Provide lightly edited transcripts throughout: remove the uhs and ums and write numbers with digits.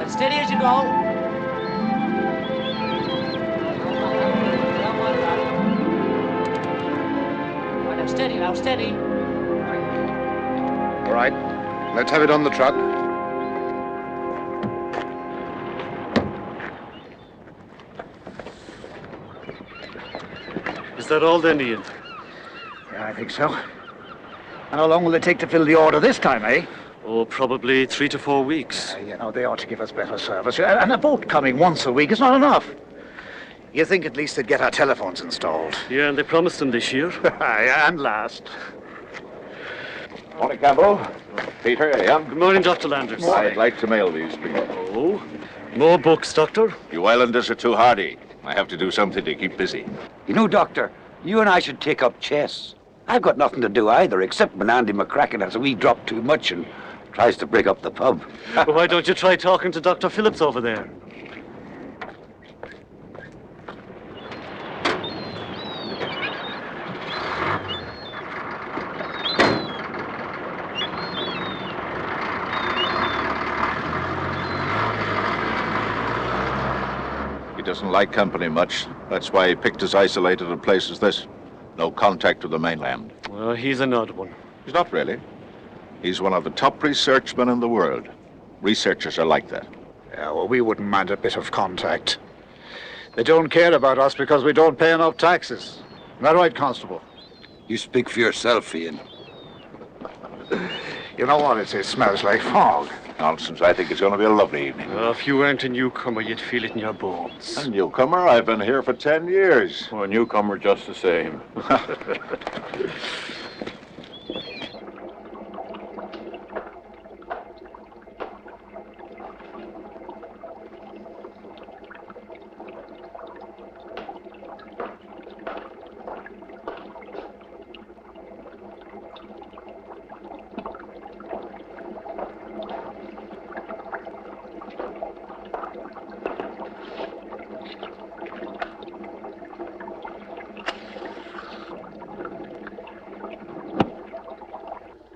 Steady as you go. Steady now, steady. All right, let's have it on the truck. Is that all then, Ian? Yeah, I think so. And how long will it take to fill the order this time, eh? Oh, probably 3 to 4 weeks. They ought to give us better service. And a boat coming once a week is not enough. You think at least they'd get our telephones installed? Yeah, and they promised them this year. Yeah, and last. Morning, Campbell. Peter, Ian. Good morning, Dr. Landers. I'd like to mail these, please. Oh, more books, Doctor? You islanders are too hardy. I have to do something to keep busy. You know, Doctor, you and I should take up chess. I've got nothing to do either, except when Andy McCracken has a wee drop too much and tries to break up the pub. Well, why don't you try talking to Dr. Phillips over there? He doesn't like company much. That's why he picked as isolated a place as this. No contact with the mainland. Well, he's an odd one. He's not really. He's one of the top researchmen in the world. Researchers are like that. Yeah, well, we wouldn't mind a bit of contact. They don't care about us because we don't pay enough taxes. Isn't that right, Constable? You speak for yourself, Ian. You know what? It smells like fog. Nonsense. I think it's going to be a lovely evening. If you weren't a newcomer, you'd feel it in your bones. A newcomer? I've been here for 10 years. Well, a newcomer just the same.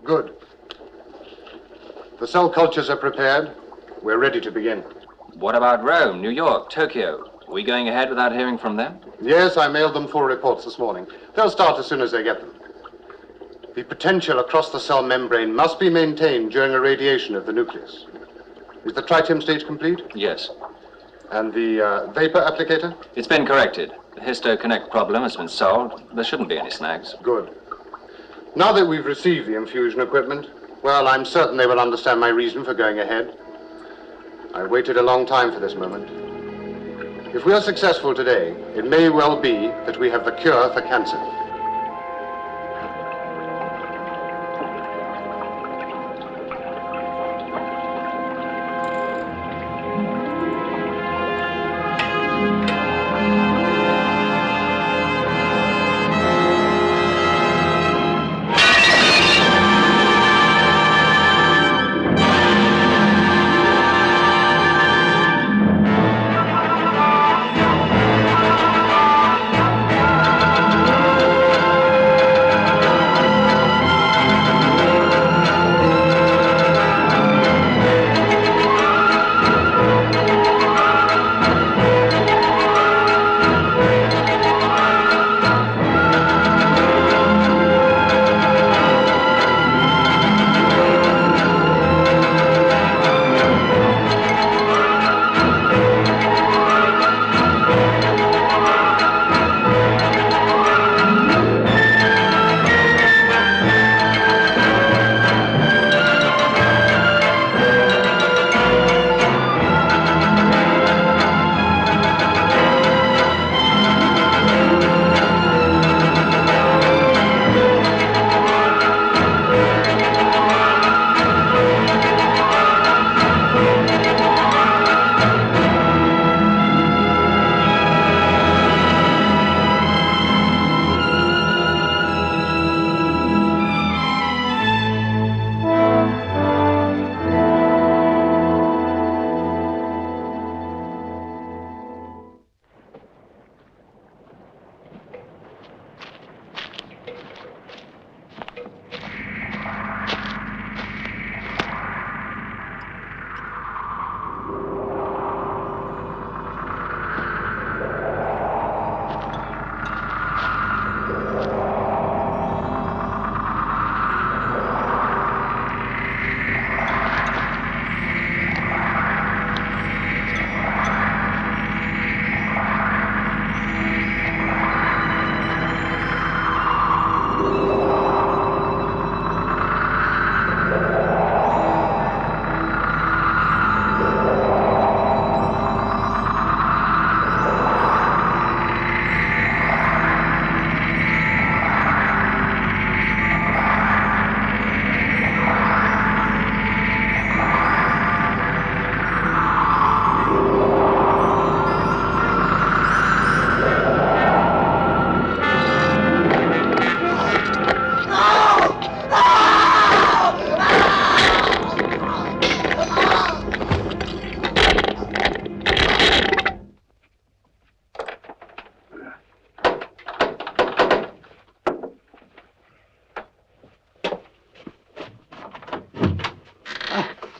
Good. The cell cultures are prepared. We're ready to begin. What about Rome, New York, Tokyo? Are we going ahead without hearing from them? Yes, I mailed them full reports this morning. They'll start as soon as they get them. The potential across the cell membrane must be maintained during irradiation of the nucleus. Is the tritium stage complete? Yes. And the vapor applicator? It's been corrected. The histoconnect problem has been solved. There shouldn't be any snags. Good. Now that we've received the infusion equipment, well, I'm certain they will understand my reason for going ahead. I waited a long time for this moment. If we are successful today, it may well be that we have the cure for cancer.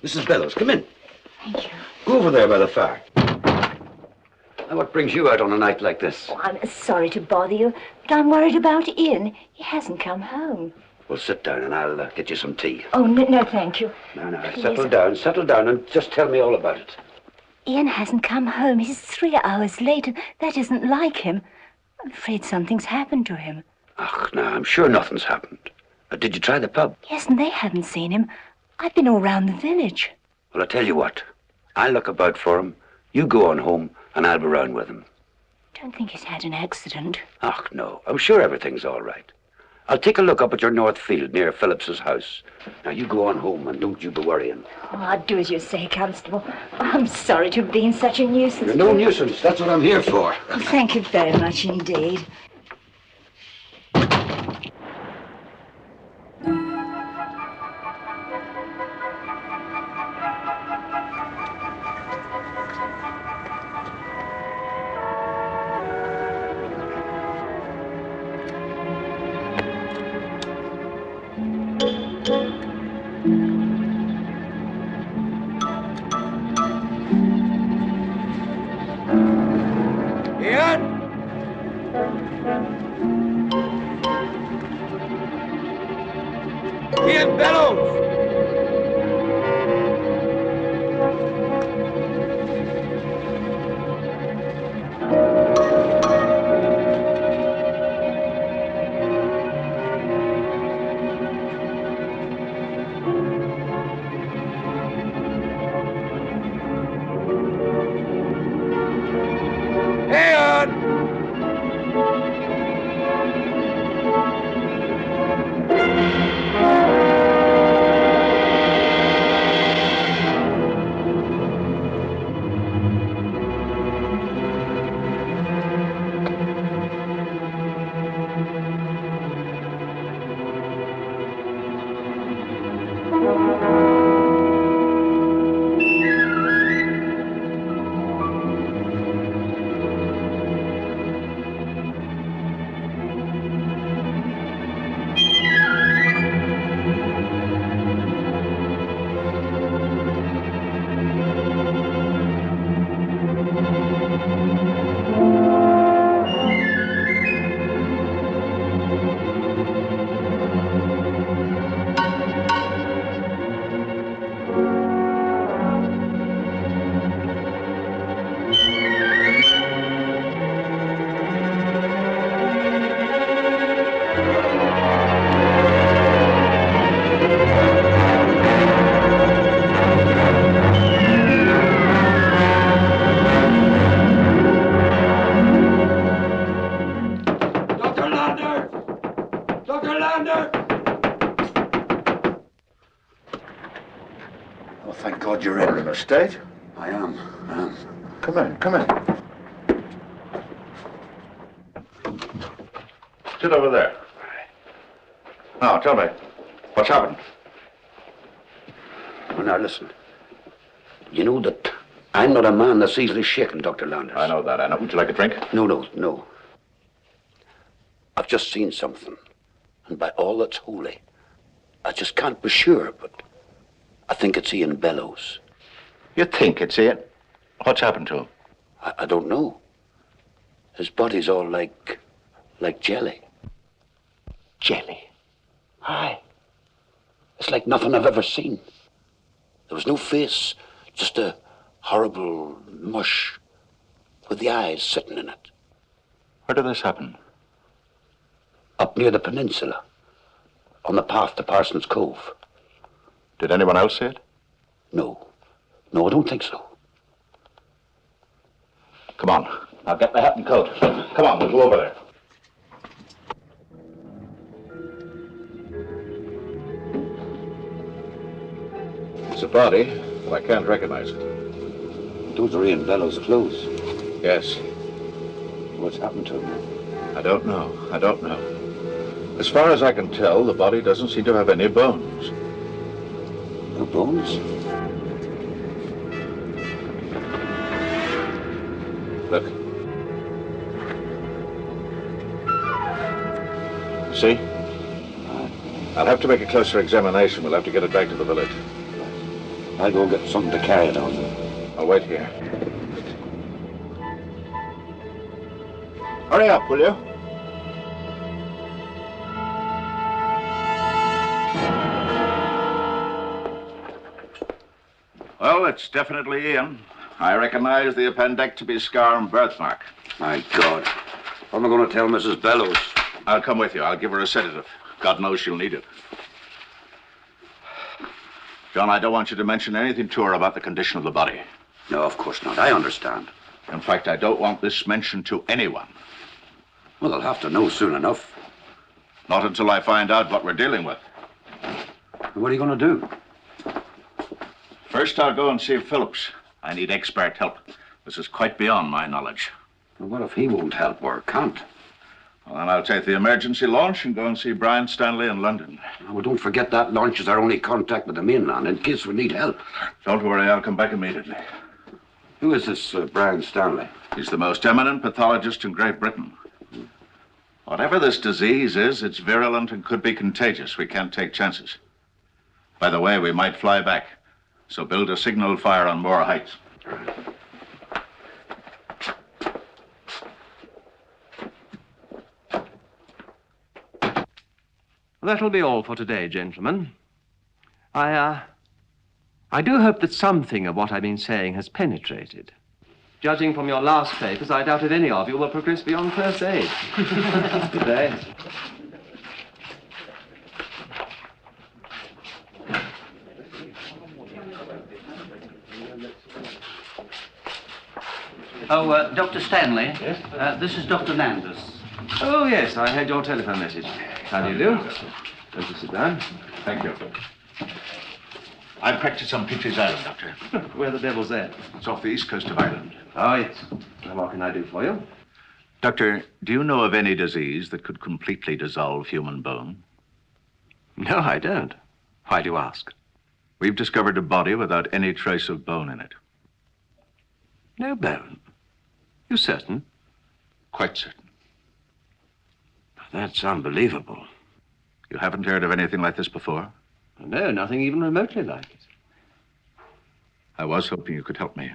Mrs. Bellows, come in. Thank you. Go over there by the fire. Now, what brings you out on a night like this? Oh, I'm sorry to bother you, but I'm worried about Ian. He hasn't come home. Well, sit down and I'll get you some tea. Oh, no, thank you. No, Please. settle down and just tell me all about it. Ian hasn't come home. He's 3 hours late, and that isn't like him. I'm afraid something's happened to him. Ach, no, I'm sure nothing's happened. Did you try the pub? Yes, and they haven't seen him. I've been all round the village. Well, I tell you what. I'll look about for him. You go on home, and I'll be round with him. Don't think he's had an accident. Ach, no. I'm sure everything's all right. I'll take a look up at your north field near Phillips's house. Now, you go on home, and don't you be worrying. Oh, I'll do as you say, Constable. I'm sorry to have been such a nuisance. You're no nuisance. That's what I'm here for. Oh, thank you very much indeed. Ian? Ian Bellows! Well, thank God you're in a state. I am. Come in, come in. Sit over there. Now, tell me, what's happened? Well, now, listen. You know that I'm not a man that's easily shaken, Dr. Landers. I know that, I know. Would you like a drink? No. I've just seen something. And by all that's holy, I just can't be sure, but I think it's Ian Bellows. You think it's Ian? What's happened to him? I don't know. His body's all like jelly. Jelly. Aye. It's like nothing I've ever seen. There was no face, just a horrible mush with the eyes sitting in it. Where did this happen? Up near the peninsula, on the path to Parsons Cove. Did anyone else see it? No, I don't think so. Come on. Now get the hat and coat. Come on, we'll go over there. It's a body, but I can't recognize it. Those are Ian Bellows' clothes. Yes. What's happened to him? I don't know. As far as I can tell, the body doesn't seem to have any bones. No bones? Look. See? I'll have to make a closer examination. We'll have to get it back to the village. I'll go get something to carry it on. I'll wait here. Hurry up, will you? Well, it's definitely Ian. I recognize the appendectomy scar and birthmark. My God. What am I going to tell Mrs. Bellows? I'll come with you. I'll give her a sedative. God knows she'll need it. John, I don't want you to mention anything to her about the condition of the body. No, of course not. I understand. In fact, I don't want this mentioned to anyone. Well, they'll have to know soon enough. Not until I find out what we're dealing with. What are you going to do? First, I'll go and see Phillips. I need expert help. This is quite beyond my knowledge. Well, what if he won't help or can't? Well, then I'll take the emergency launch and go and see Brian Stanley in London. Well, don't forget that launch is our only contact with the mainland in case we need help. Don't worry, I'll come back immediately. Who is this Brian Stanley? He's the most eminent pathologist in Great Britain. Whatever this disease is, it's virulent and could be contagious. We can't take chances. By the way, we might fly back. So build a signal fire on Moor Heights. That'll be all for today, gentlemen. I do hope that something of what I've been saying has penetrated. Judging from your last papers, I doubt if any of you will progress beyond first aid. Good day. Oh, Dr. Stanley. Yes? This is Dr. Landis. Oh, yes, I had your telephone message. How do you do? Don't you sit down? Thank you. I practice on Peaches Island, Doctor. Where the devil's that? It's off the east coast of Ireland. Oh, yes. Well, what can I do for you? Doctor, do you know of any disease that could completely dissolve human bone? No, I don't. Why do you ask? We've discovered a body without any trace of bone in it. No bone? You certain? Quite certain. That's unbelievable. You haven't heard of anything like this before? No, nothing even remotely like it. I was hoping you could help me.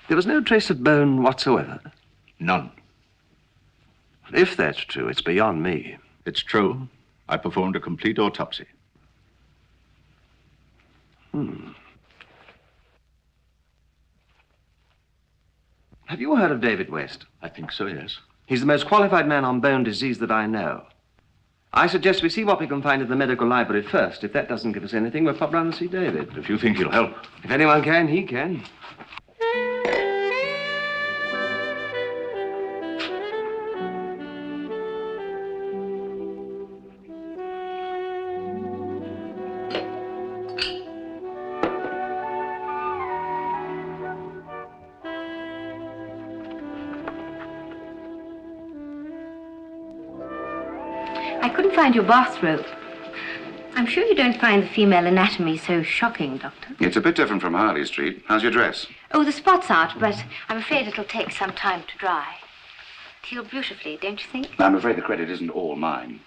There was no trace of bone whatsoever? None. If that's true, it's beyond me. It's true. I performed a complete autopsy. Have you heard of David West? I think so, yes. He's the most qualified man on bone disease that I know. I suggest we see what we can find at the medical library first. If that doesn't give us anything, we'll pop round and see David. If you think he'll help. If anyone can, he can. I couldn't find your bathrobe. I'm sure you don't find the female anatomy so shocking, Doctor. It's a bit different from Harley Street. How's your dress? Oh, the spot's out, but I'm afraid it'll take some time to dry. It'll heal beautifully, don't you think? I'm afraid the credit isn't all mine.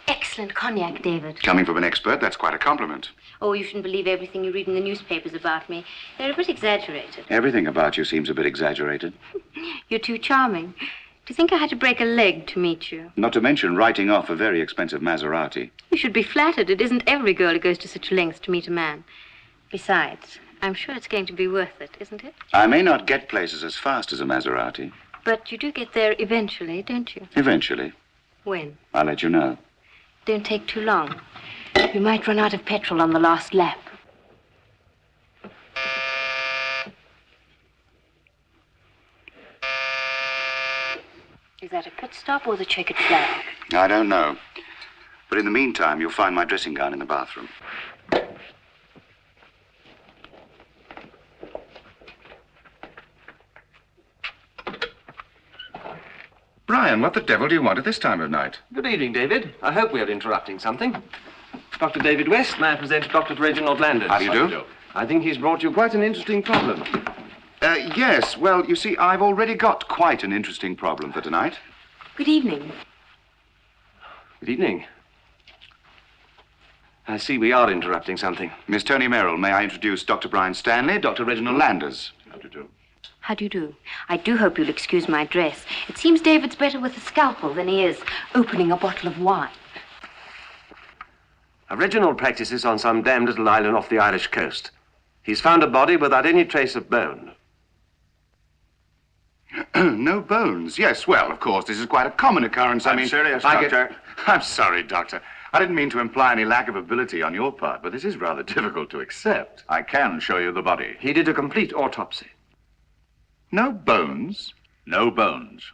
Excellent cognac, David. Coming from an expert, that's quite a compliment. Oh, you shouldn't believe everything you read in the newspapers about me. They're a bit exaggerated. Everything about you seems a bit exaggerated. You're too charming. Do you think I had to break a leg to meet you? Not to mention writing off a very expensive Maserati. You should be flattered. It isn't every girl who goes to such lengths to meet a man. Besides, I'm sure it's going to be worth it, isn't it? I may not get places as fast as a Maserati. But you do get there eventually, don't you? Eventually. When? I'll let you know. Don't take too long. You might run out of petrol on the last lap. Is that a pit stop or the checkered flag? I don't know. But in the meantime, you'll find my dressing gown in the bathroom. Brian, what the devil do you want at this time of night? Good evening, David. I hope we are interrupting something. Dr. David West, may I present Dr. Reginald Landis. How do you do? I think he's brought you quite an interesting problem. Yes. Well, you see, I've already got quite an interesting problem for tonight. Good evening. Good evening. I see we are interrupting something. Miss Tony Merrill, may I introduce Dr. Brian Stanley, Dr. Reginald Landers. How do you do? How do you do? I do hope you'll excuse my dress. It seems David's better with a scalpel than he is opening a bottle of wine. Reginald practices on some damned little island off the Irish coast. He's found a body without any trace of bone. No bones. Yes, well, of course, this is quite a common occurrence. I mean, serious, I Doctor. I'm sorry, Doctor. I didn't mean to imply any lack of ability on your part, but this is rather difficult to accept. I can show you the body. He did a complete autopsy. No bones? No bones.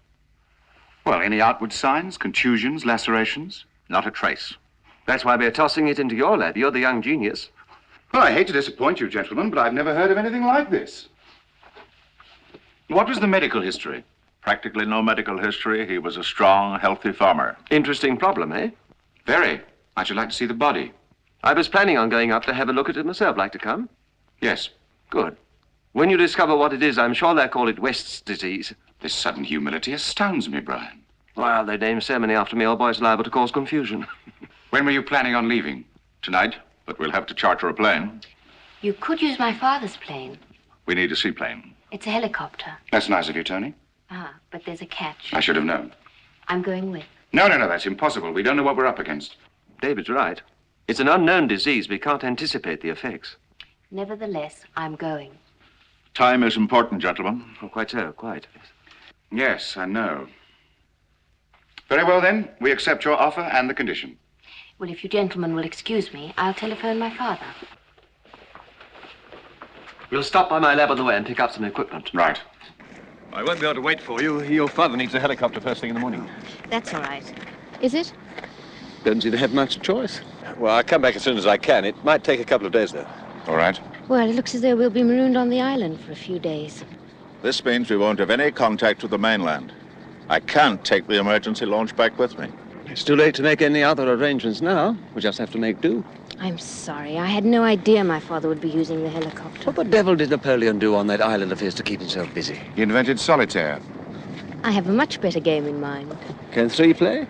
Well, any outward signs? Contusions, lacerations? Not a trace. That's why we're tossing it into your lab. You're the young genius. Well, I hate to disappoint you, gentlemen, but I've never heard of anything like this. What was the medical history? Practically no medical history. He was a strong, healthy farmer. Interesting problem, eh? Very. I should like to see the body. I was planning on going up to have a look at it myself. Like to come? Yes. Good. When you discover what it is, I'm sure they'll call it West's disease. This sudden humility astounds me, Brian. Well, they name so many after me, old boy, it's liable to cause confusion. When were you planning on leaving? Tonight, but we'll have to charter a plane. You could use my father's plane. We need a seaplane. It's a helicopter. That's nice of you, Tony. Ah, but there's a catch. I should have known. I'm going with. No, that's impossible. We don't know what we're up against. David's right. It's an unknown disease. We can't anticipate the effects. Nevertheless, I'm going. Time is important, gentlemen. Oh, quite so, quite. Yes, I know. Very well, then. We accept your offer and the condition. Well, if you gentlemen will excuse me, I'll telephone my father. We'll stop by my lab on the way and pick up some equipment. Right. I won't be able to wait for you. Your father needs a helicopter first thing in the morning. That's all right. Is it? Don't seem to have much choice. Well, I'll come back as soon as I can. It might take a couple of days, though. All right. Well, it looks as though we'll be marooned on the island for a few days. This means we won't have any contact with the mainland. I can't take the emergency launch back with me. It's too late to make any other arrangements now. We just have to make do. I'm sorry. I had no idea my father would be using the helicopter. What the devil did Napoleon do on that island of his to keep himself busy? He invented solitaire. I have a much better game in mind. Can three play?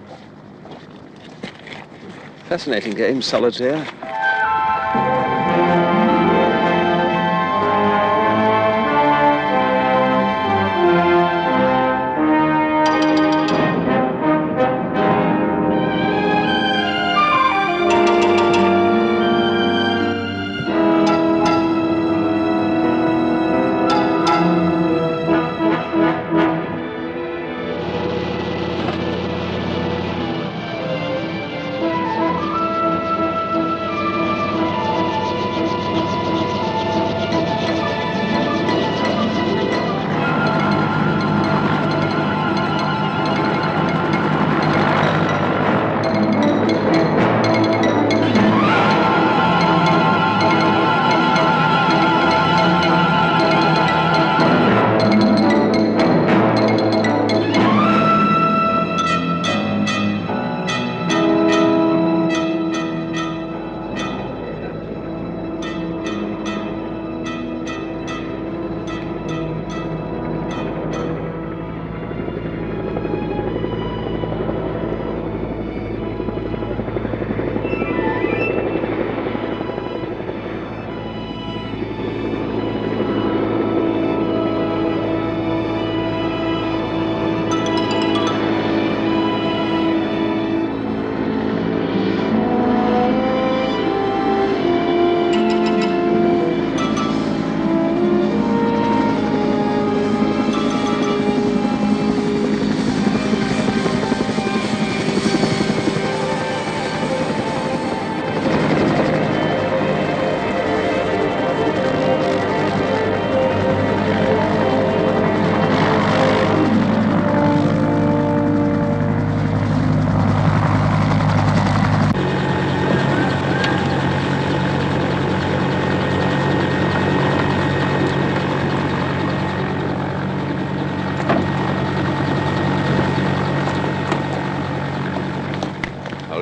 Fascinating game, solitaire.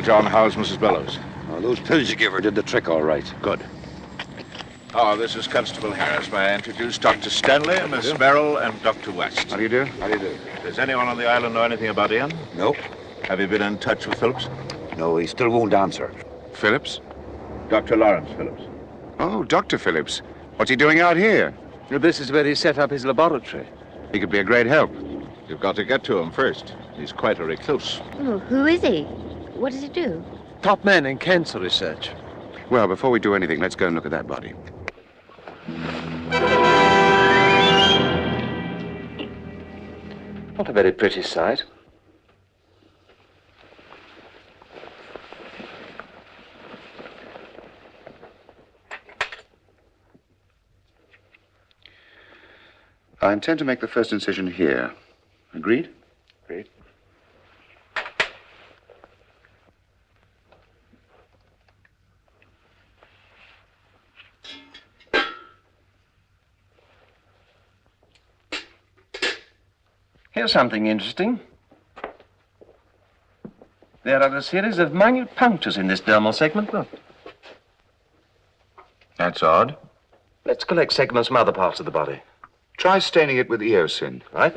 John, how's Mrs. Bellows? Oh, those pills you give her did the trick all right. Good. Oh, this is Constable Harris. May I introduce Dr. Stanley, Miss Merrill, and Dr. West. How do you do? How do you do? Does anyone on the island know anything about Ian? No. Have you been in touch with Phillips? No, he still won't answer. Phillips? Dr. Lawrence Phillips. Oh, Dr. Phillips. What's he doing out here? This is where he set up his laboratory. He could be a great help. You've got to get to him first. He's quite a recluse. Oh, who is he? What does he do? Top man in cancer research. Well, before we do anything, let's go and look at that body. Not a very pretty sight. I intend to make the first incision here. Agreed? Agreed. Here's something interesting. There are a series of minute punctures in this dermal segment. Look. That's odd. Let's collect segments from other parts of the body. Try staining it with eosin. Right?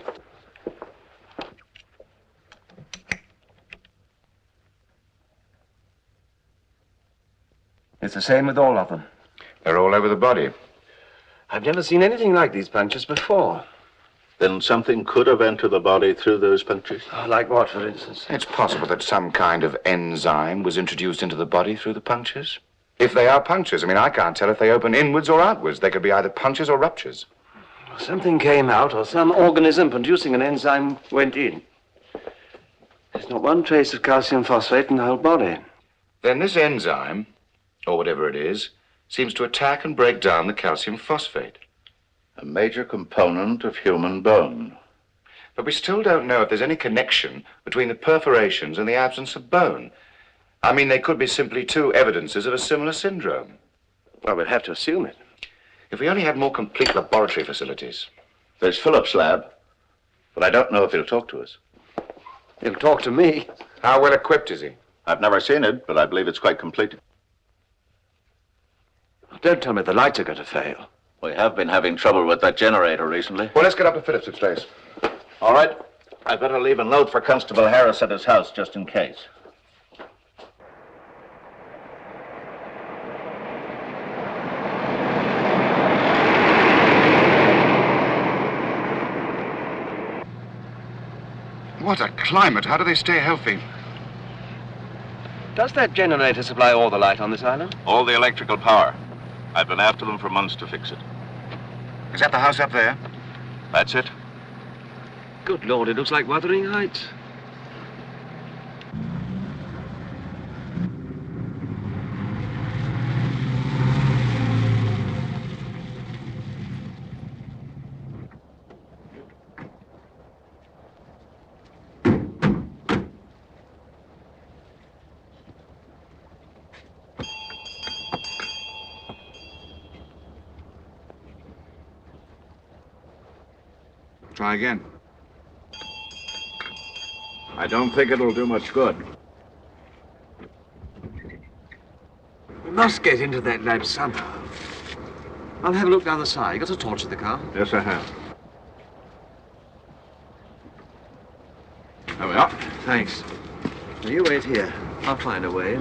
It's the same with all of them. They're all over the body. I've never seen anything like these punctures before. Then something could have entered the body through those punctures? Oh, like what, for instance? It's possible that some kind of enzyme was introduced into the body through the punctures. If they are punctures, I mean, I can't tell if they open inwards or outwards. They could be either punctures or ruptures. Something came out, or some organism producing an enzyme went in. There's not one trace of calcium phosphate in the whole body. Then this enzyme, or whatever it is, seems to attack and break down the calcium phosphate. A major component of human bone. But we still don't know if there's any connection between the perforations and the absence of bone. I mean, they could be simply two evidences of a similar syndrome. Well, we'll have to assume it. If we only had more complete laboratory facilities. There's Phillips' lab, but I don't know if he'll talk to us. He'll talk to me. How well equipped is he? I've never seen it, but I believe it's quite complete. Don't tell me the lights are going to fail. We have been having trouble with that generator recently. Well, let's get up to Phillips's place. All right. I'd better leave a note for Constable Harris at his house, just in case. What a climate. How do they stay healthy? Does that generator supply all the light on this island? All the electrical power. I've been after them for months to fix it. Is that the house up there? That's it. Good Lord, it looks like Wuthering Heights. Try again. I don't think it'll do much good. We must get into that lab somehow. I'll have a look down the side. You got a torch in the car? Yes, I have. There we are. Thanks. Now you wait here. I'll find a way.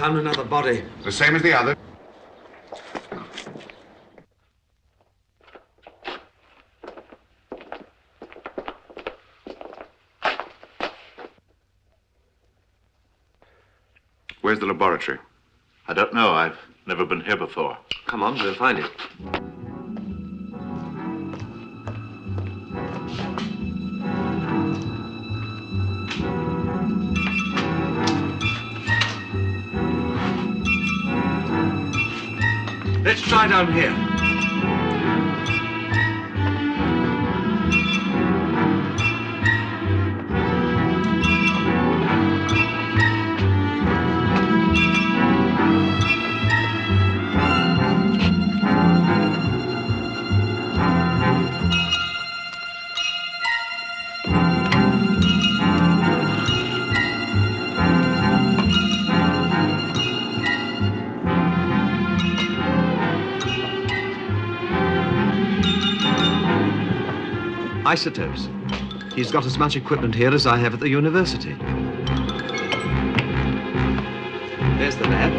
found another body. The same as the other? Where's the laboratory? I don't know. I've never been here before. Come on, we'll find it. Let's try down here. Isotopes. He's got as much equipment here as I have at the university. There's the lab.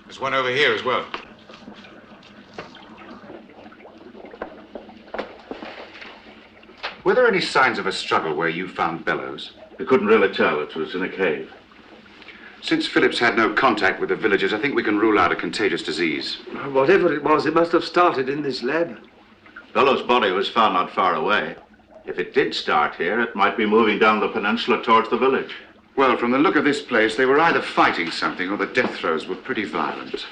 There's one over here as well. Were there any signs of a struggle where you found Bellows? We couldn't really tell. It was in a cave. Since Phillips had no contact with the villagers, I think we can rule out a contagious disease. Whatever it was, it must have started in this lab. Bellows' body was found not far away. If it did start here, it might be moving down the peninsula towards the village. Well, from the look of this place, they were either fighting something or the death throes were pretty violent.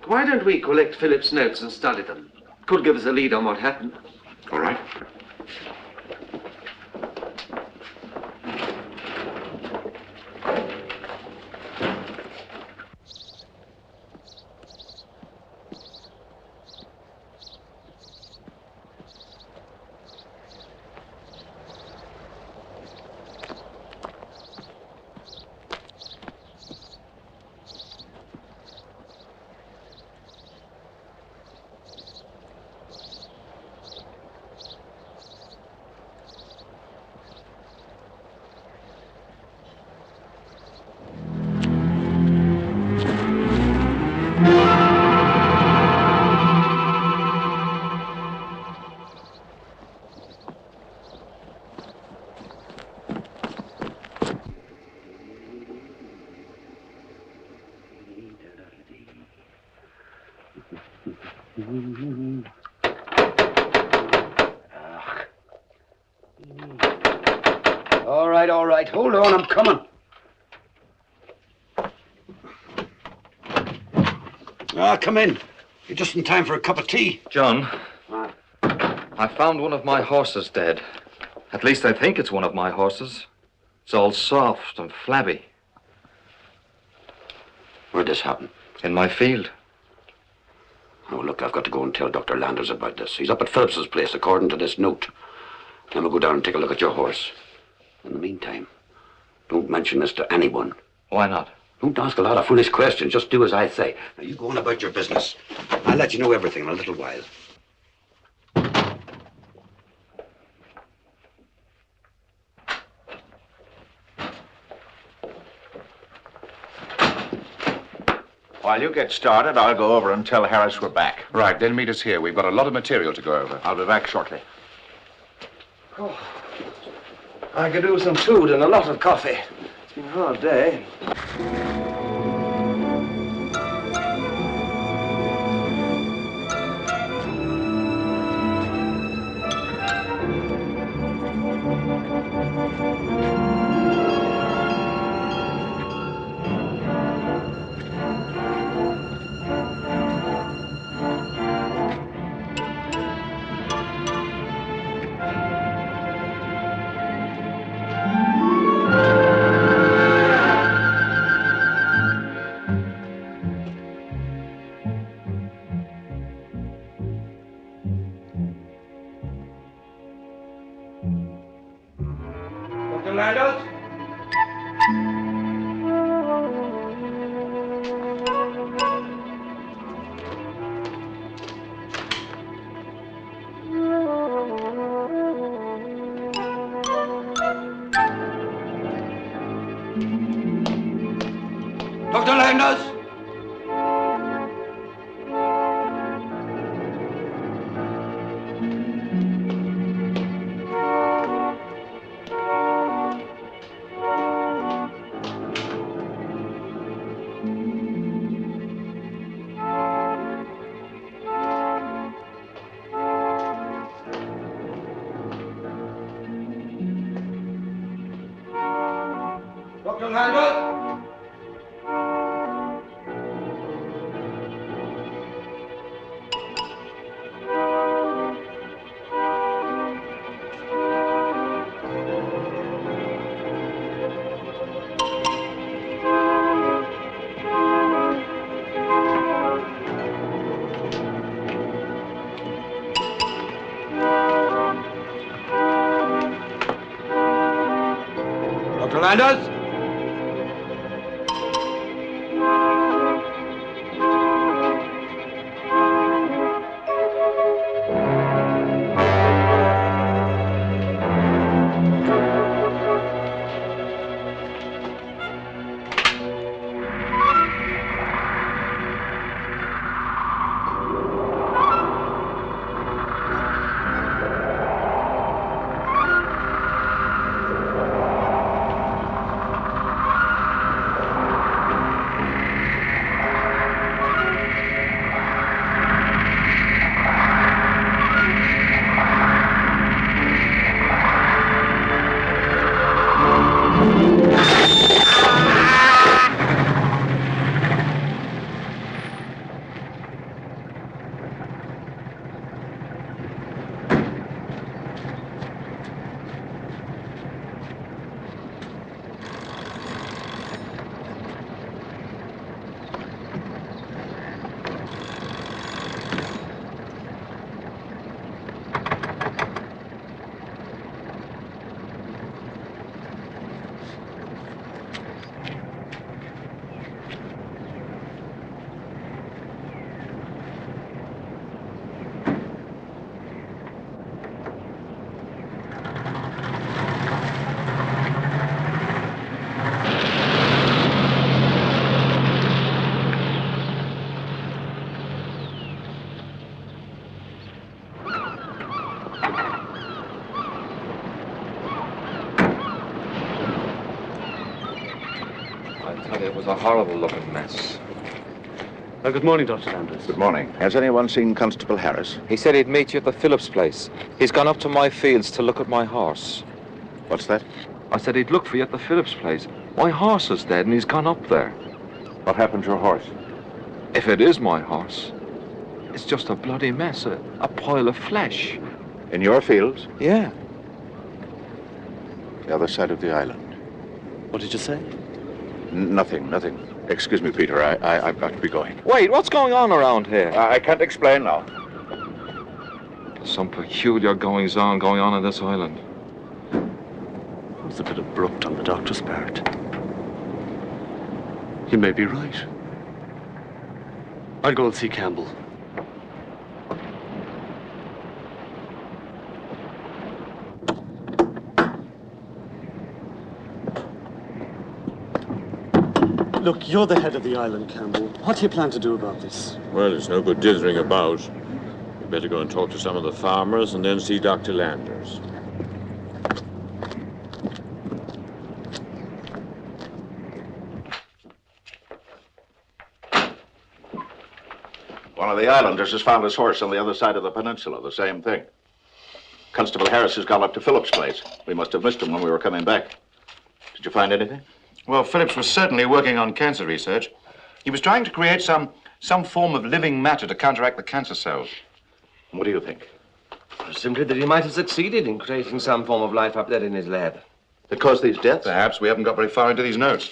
Why don't we collect Philip's notes and study them? Could give us a lead on what happened. All right. All right. Hold on, I'm coming. Come in. You're just in time for a cup of tea. John, I found one of my horses dead. At least I think it's one of my horses. It's all soft and flabby. Where'd this happen? In my field. Oh, look, I've got to go and tell Dr. Landers about this. He's up at Phillips's place, according to this note. Then we'll go down and take a look at your horse. In the meantime, don't mention this to anyone. Why not? Don't ask a lot of foolish questions. Just do as I say. Now, you go on about your business. I'll let you know everything in a little while. While you get started, I'll go over and tell Harris we're back. Right, then meet us here. We've got a lot of material to go over. I'll be back shortly. Oh, I could do with some food and a lot of coffee. It's been a hard day. Dr. Landers? Dr. Landers? Dr. Landers? Dr. Landers? It was a horrible looking mess. Good morning, Dr. Landers. Good morning. Has anyone seen Constable Harris? He said he'd meet you at the Phillips place. He's gone up to my fields to look at my horse. What's that? I said he'd look for you at the Phillips place. My horse is dead and he's gone up there. What happened to your horse? If it is my horse, it's just a bloody mess, a pile of flesh. In your fields? Yeah. The other side of the island. What did you say? Nothing. Excuse me, Peter. I've got to be going. Wait, what's going on around here? I can't explain now. There's some peculiar goings-on going on this island. It was a bit abrupt on the doctor's part. You may be right. I'll go and see Campbell. Look, you're the head of the island, Campbell. What do you plan to do about this? Well, it's no good dithering about. You better go and talk to some of the farmers and then see Dr. Landers. One of the islanders has found his horse on the other side of the peninsula. The same thing. Constable Harris has gone up to Phillips' place. We must have missed him when we were coming back. Did you find anything? Well, Phillips was certainly working on cancer research. He was trying to create some form of living matter to counteract the cancer cells. What do you think? Simply that he might have succeeded in creating some form of life up there in his lab. That caused these deaths? Perhaps. We haven't got very far into these notes.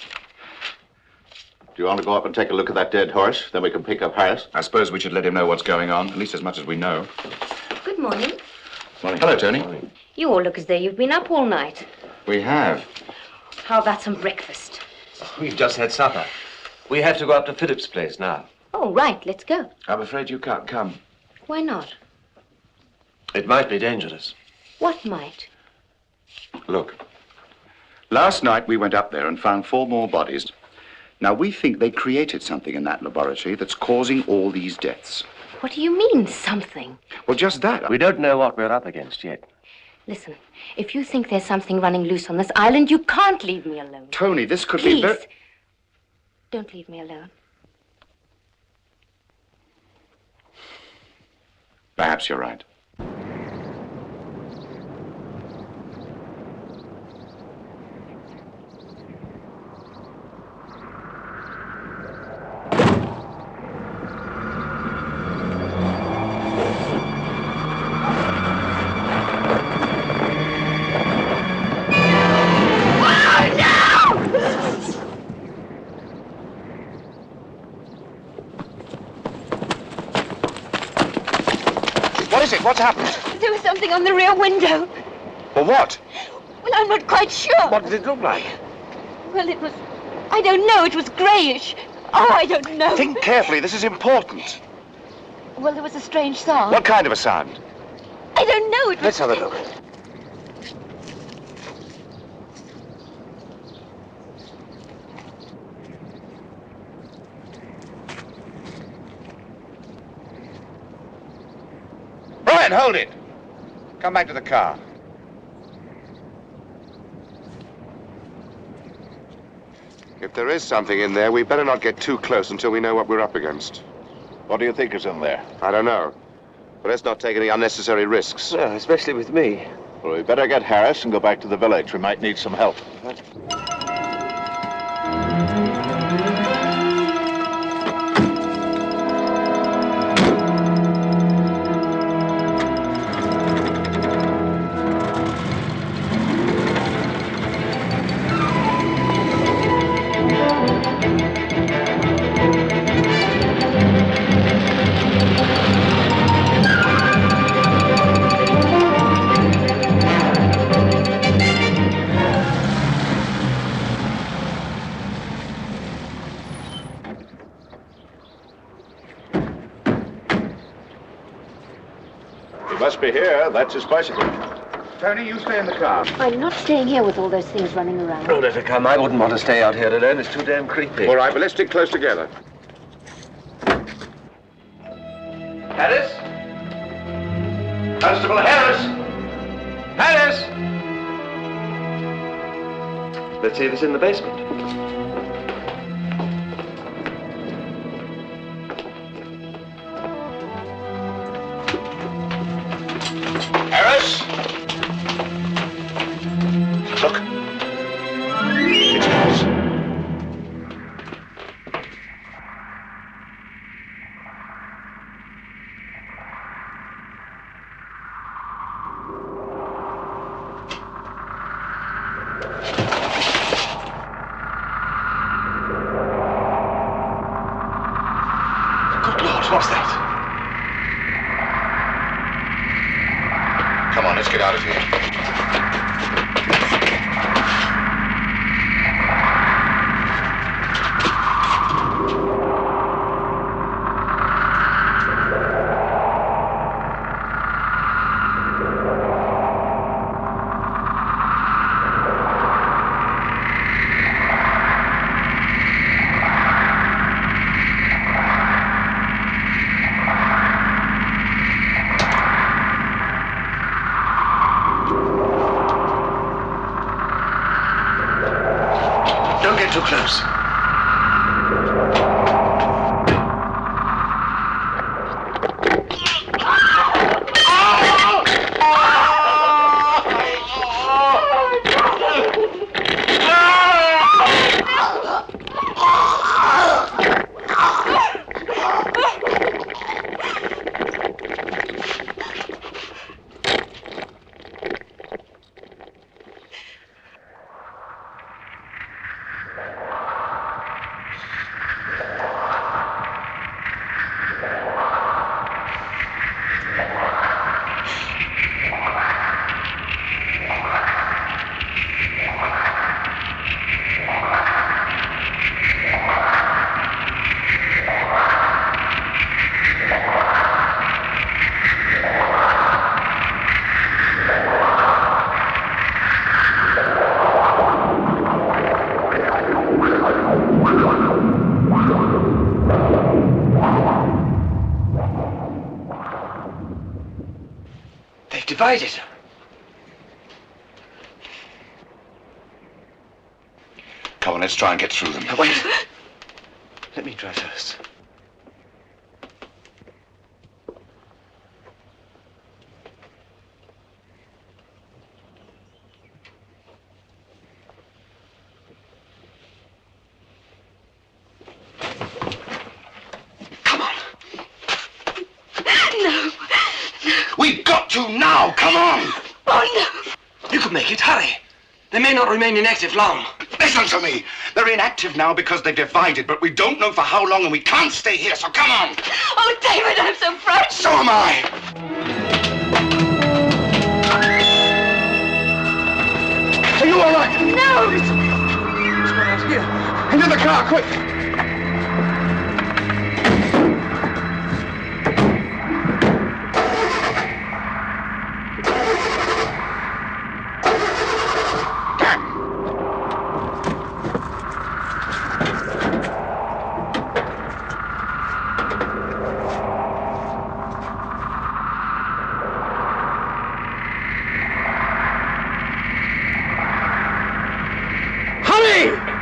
Do you want to go up and take a look at that dead horse? Then we can pick up Harris. I suppose we should let him know what's going on, at least as much as we know. Good morning. Morning. Hello, Tony. You all look as though you've been up all night. We have. How about some breakfast? We've just had supper. We have to go up to Philip's place now. Oh, right. Let's go. I'm afraid you can't come. Why not? It might be dangerous. What might? Look, last night we went up there and found 4 more bodies. Now, we think they created something in that laboratory that's causing all these deaths. What do you mean, something? Well, just that. We don't know what we're up against yet. Listen, if you think there's something running loose on this island, you can't leave me alone. Tony, this could Please. be very... Don't leave me alone. Perhaps you're right. What is it? What's happened? There was something on the rear window. Well, what? Well, I'm not quite sure. What did it look like? Well, it was... I don't know. It was greyish. Oh, I don't know. Think carefully. This is important. Well, there was a strange sound. What kind of a sound? I don't know. It was... Let's have a look. Brian, hold it. Come back to the car. If there is something in there, we better not get too close until we know what we're up against. What do you think is in there? I don't know. But let's not take any unnecessary risks. Yeah, especially with me. Well, we better get Harris and go back to the village. We might need some help. Must be here. That's his bicycle. Tony, you stay in the car. I'm not staying here with all those things running around. Oh, let her come. I wouldn't want to stay out here alone. It's too damn creepy. All right, but let's stick close together. Harris? Constable Harris! Harris! Let's see if it's in the basement. Harris! Look. It's Harris. Good Lord, what's that? Come on, let's get out of here. Don't get too close. divided. Come on, let's try and get through them. Wait. Let me try first. We've got to now! Come on! Oh, no! You could make it. Hurry. They may not remain inactive long. Listen to me. They're inactive now because they've divided, but we don't know for how long, and we can't stay here, so come on! Oh, David, I'm so frightened. So am I! Are you all right? No! What's going on here? Into the car, quick!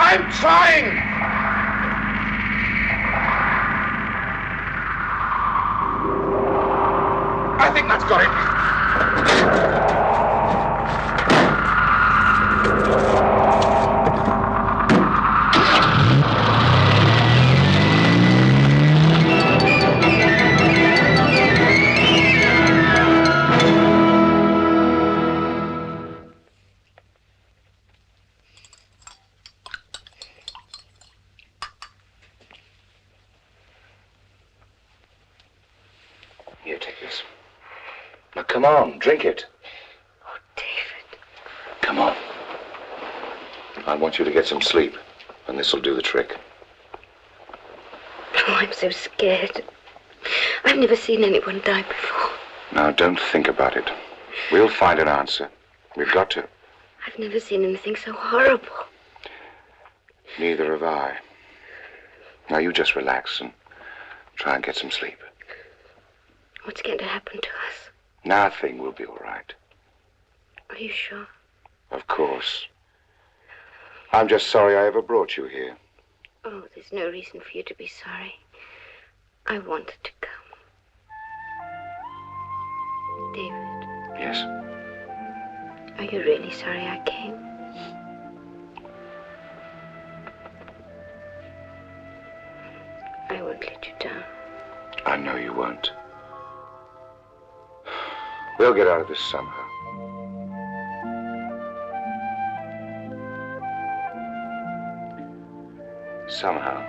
I'm trying! I think that's got it. Here, take this. Now, come on, drink it. Oh, David. Come on. I want you to get some sleep, and this'll do the trick. Oh, I'm so scared. I've never seen anyone die before. Now, don't think about it. We'll find an answer. We've got to. I've never seen anything so horrible. Neither have I. Now, you just relax and try and get some sleep. What's going to happen to us? Nothing will be all right. Are you sure? Of course. I'm just sorry I ever brought you here. Oh, there's no reason for you to be sorry. I wanted to come. David. Yes? Are you really sorry I came? I won't let you down. I know you won't. We'll get out of this somehow. Somehow.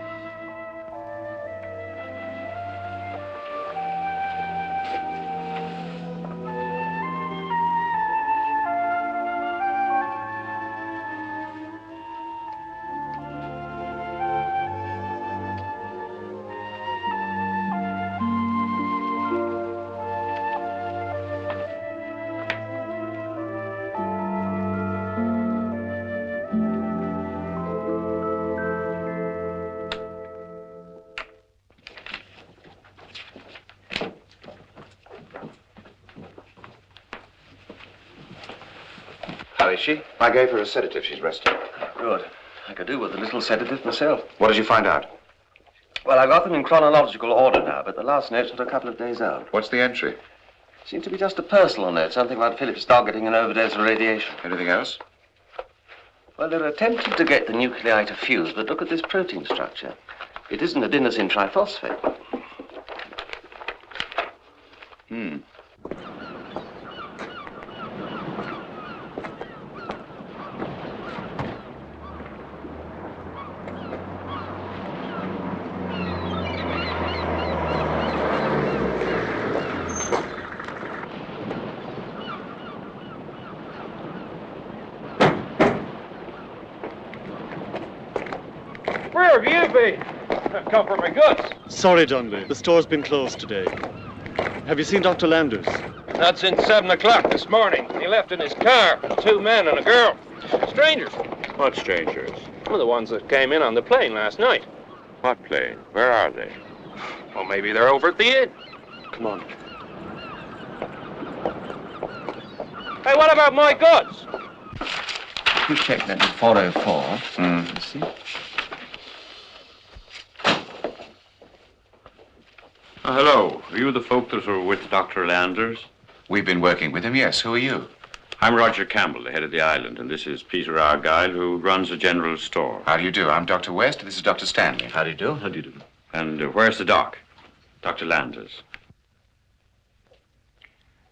How is she? I gave her a sedative. She's resting. Good. I could do with a little sedative myself. What did you find out? Well, I got them in chronological order now, but the last notes were a couple of days out. What's the entry? Seemed to be just a personal note, something about Philip's dog getting an overdose of radiation. Anything else? Well, they're attempting to get the nuclei to fuse, but look at this protein structure. It isn't adenosine triphosphate. Where have you been? I've come for my goods. Sorry, Donnelly. The store's been closed today. Have you seen Dr. Landers? Not since 7 o'clock this morning. He left in his car. 2 men and a girl. Strangers. What strangers? Some of the ones that came in on the plane last night. What plane? Where are they? Well, maybe they're over at the inn. Come on. Hey, what about my goods? You check that at 404. Let's see. Hello. Are you the folk that are with Dr. Landers? We've been working with him, yes. Who are you? I'm Roger Campbell, the head of the island, and this is Peter Argyle, who runs a general store. How do you do? I'm Dr. West. This is Dr. Stanley. How do you do? How do you do? And where's the doc? Dr. Landers.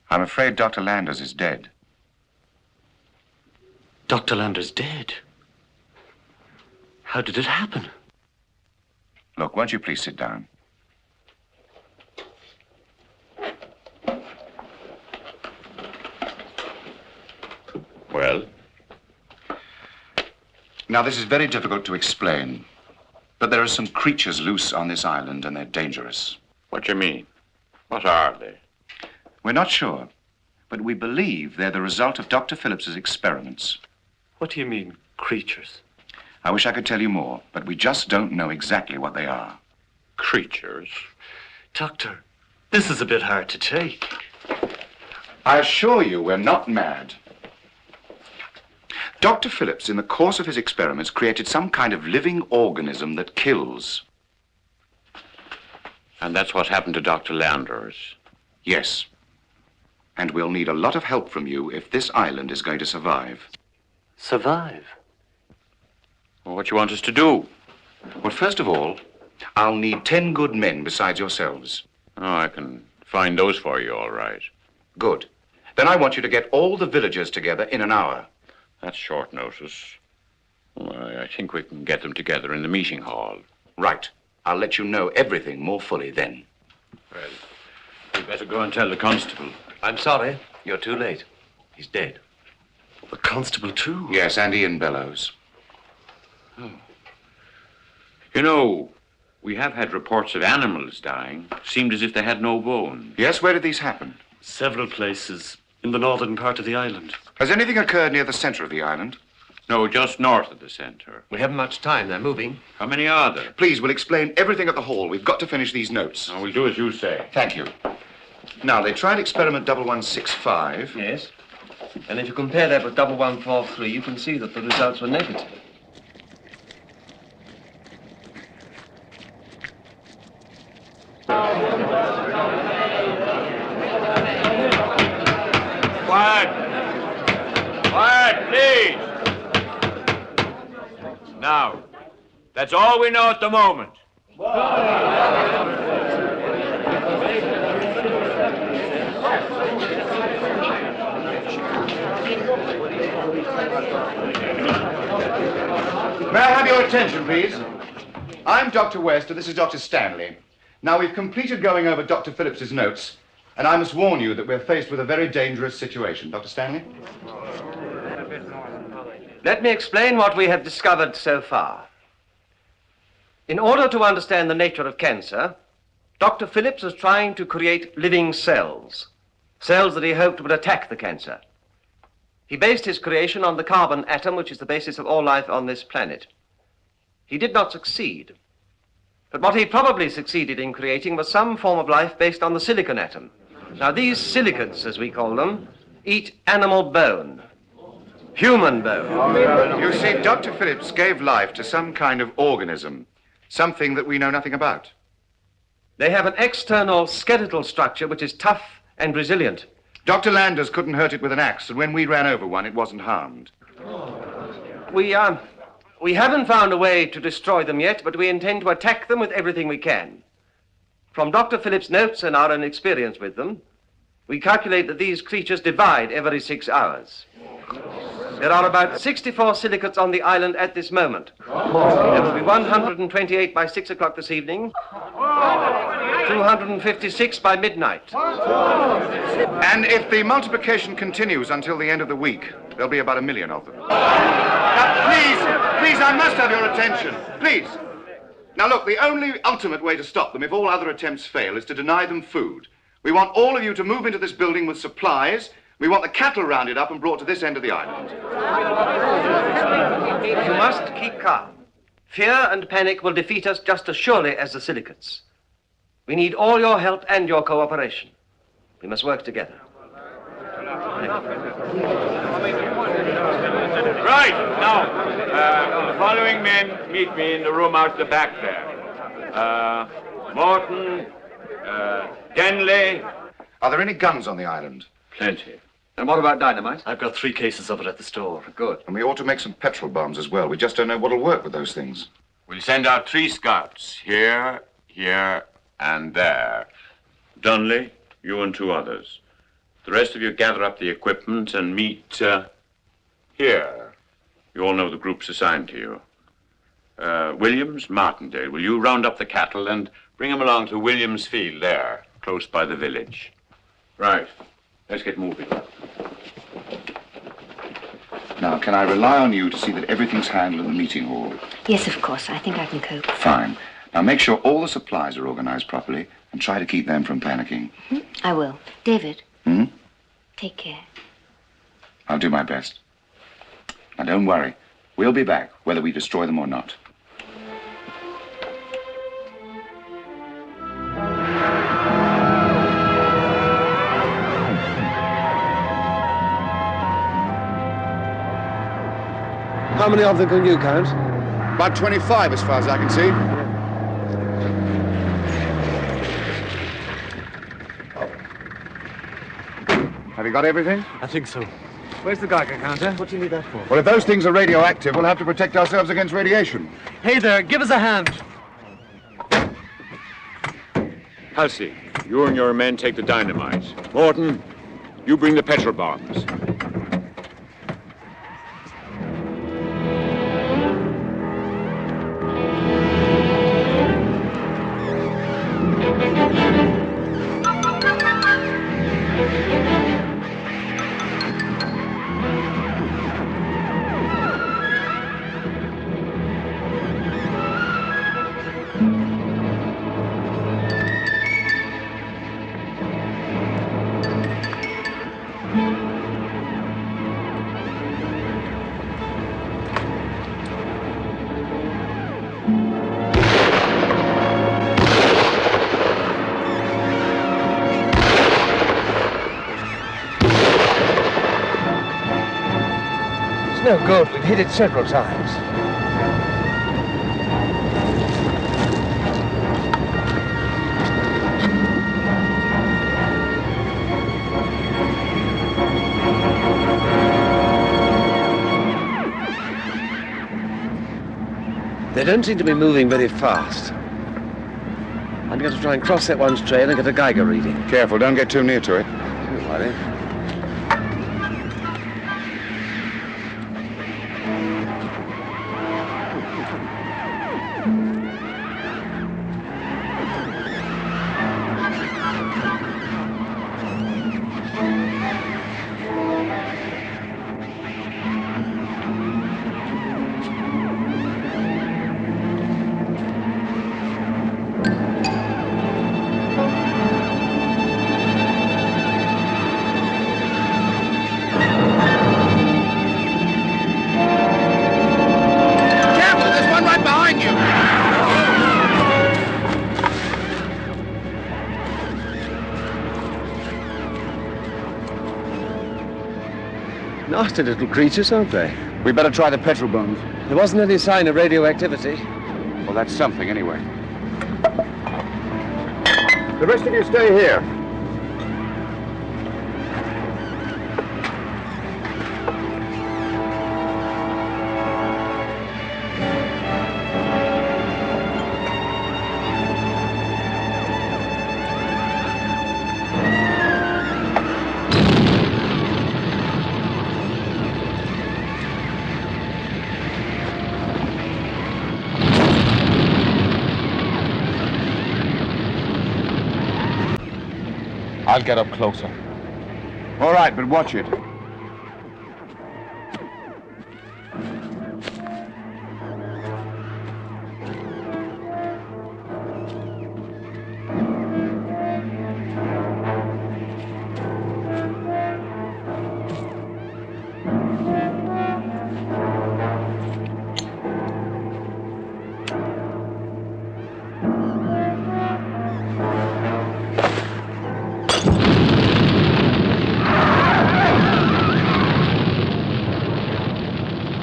I'm afraid Dr. Landers is dead. Dr. Landers dead? How did it happen? Look, won't you please sit down? Well? Now, this is very difficult to explain, but there are some creatures loose on this island, and they're dangerous. What do you mean? What are they? We're not sure, but we believe they're the result of Dr. Phillips's experiments. What do you mean, creatures? I wish I could tell you more, but we just don't know exactly what they are. Creatures? Doctor, this is a bit hard to take. I assure you we're not mad. Dr. Phillips, in the course of his experiments, created some kind of living organism that kills. And that's what happened to Dr. Landers? Yes. And we'll need a lot of help from you if this island is going to survive. Survive? Well, what do you want us to do? Well, first of all, I'll need 10 good men besides yourselves. Oh, I can find those for you, all right. Good. Then I want you to get all the villagers together in an hour. That's short notice. Well, I think we can get them together in the meeting hall. Right. I'll let you know everything more fully then. Well, we'd better go and tell the constable. I'm sorry. You're too late. He's dead. The constable, too? Yes, and Ian Bellows. Oh. You know, we have had reports of animals dying. Seemed as if they had no bone. Yes, where did these happen? Several places. In the northern part of the island. Has anything occurred near the center of the island? No, just north of the center. We haven't much time. They're moving. How many are there? Please, we'll explain everything at the hall. We've got to finish these notes. We'll do as you say. Thank you. Now, they tried experiment 1165. Yes. And if you compare that with 1143, you can see that the results were negative. Quiet! Quiet, please! Now, that's all we know at the moment. May I have your attention, please? I'm Dr. West, and this is Dr. Stanley. Now, we've completed going over Dr. Phillips's notes, and I must warn you that we're faced with a very dangerous situation. Dr. Stanley? Let me explain what we have discovered so far. In order to understand the nature of cancer, Dr. Phillips was trying to create living cells, cells that he hoped would attack the cancer. He based his creation on the carbon atom, which is the basis of all life on this planet. He did not succeed. But what he probably succeeded in creating was some form of life based on the silicon atom. Now, these silicates, as we call them, eat animal bone, human bone. You see, Dr. Phillips gave life to some kind of organism, something that we know nothing about. They have an external skeletal structure which is tough and resilient. Dr. Landers couldn't hurt it with an axe, and when we ran over one, it wasn't harmed. We haven't found a way to destroy them yet, but we intend to attack them with everything we can. From Dr. Phillips' notes and our own experience with them, we calculate that these creatures divide every 6 hours. There are about 64 silicates on the island at this moment. There will be 128 by 6 o'clock this evening, 256 by midnight. And if the multiplication continues until the end of the week, there'll be about 1 million of them. Now, please, I must have your attention. Please. Now, look, the only ultimate way to stop them, if all other attempts fail, is to deny them food. We want all of you to move into this building with supplies. We want the cattle rounded up and brought to this end of the island. You must keep calm. Fear and panic will defeat us just as surely as the silicates. We need all your help and your cooperation. We must work together. Right, now, the following men meet me in the room out the back there. Morton, Denley. Are there any guns on the island? Plenty. And what about dynamite? I've got 3 cases of it at the store. Good. And we ought to make some petrol bombs as well. We just don't know what'll work with those things. We'll send out 3 scouts. Here, here, and there. Dunley, you and 2 others. The rest of you gather up the equipment and meet, here. You all know the groups assigned to you. Williams, Martindale, will you round up the cattle and bring them along to Williams Field there, close by the village? Right. Let's get moving. Now, can I rely on you to see that everything's handled in the meeting hall? Yes, of course. I think I can cope. Fine. Now, make sure all the supplies are organized properly and try to keep them from panicking. I will. David, Hmm? take care. I'll do my best. Now, don't worry. We'll be back, whether we destroy them or not. How many of them can you count? About 25, as far as I can see. Have you got everything? I think so. Where's the Geiger counter? What do you need that for? Well, if those things are radioactive, we'll have to protect ourselves against radiation. Hey there, give us a hand. Halsey, you and your men take the dynamite. Morton, you bring the petrol bombs. No good. We've hit it several times. They don't seem to be moving very fast. I'm going to try and cross that one's trail and get a Geiger reading. Careful, don't get too near to it. Don't worry. Nasty little creatures, aren't they? We better try the petrol bombs. There wasn't any sign of radioactivity. Well, that's something, anyway. The rest of you stay here. I'll get up closer. All right, but watch it.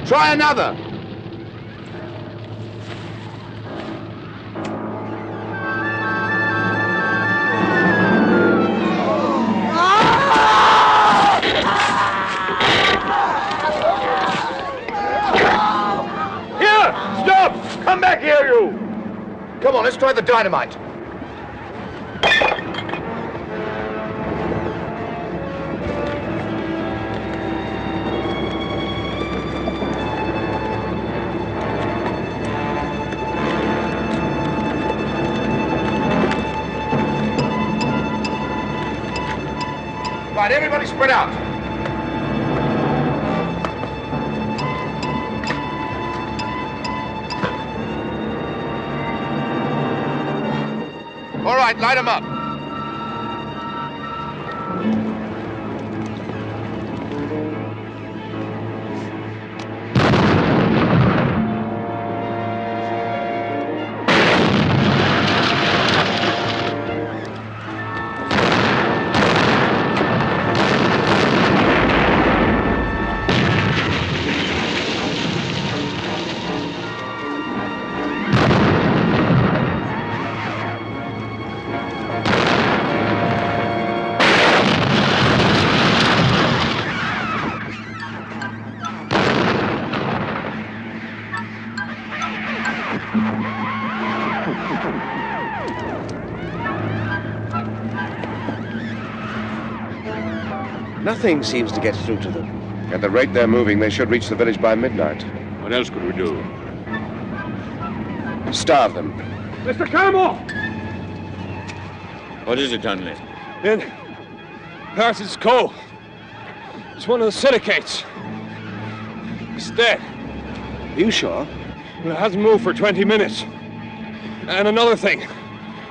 Try another. Here! Stop! Come back here, you! Come on, let's try the dynamite. Right, everybody spread out. All right, light them up. Nothing seems to get through to them. At the rate they're moving, they should reach the village by midnight. What else could we do? Starve them. Mr. Campbell! What is it, Dunley? In Parsons Cove. It's one of the silicates. It's dead. Are you sure? Well, it hasn't moved for 20 minutes. And another thing.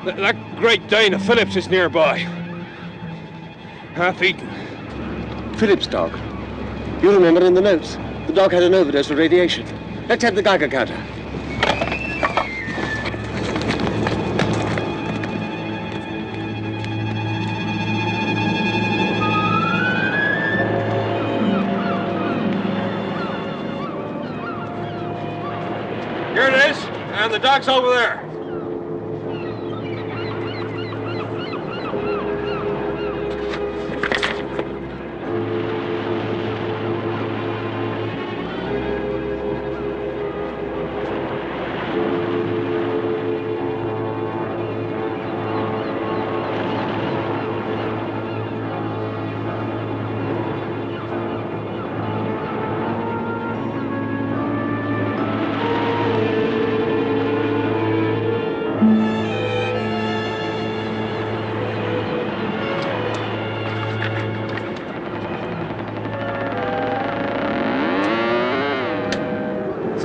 That Great Dane of Phillips is nearby. Half eaten. Philip's dog. You remember in the notes, the dog had an overdose of radiation. Let's have the Geiger counter. Here it is, and the dog's over there.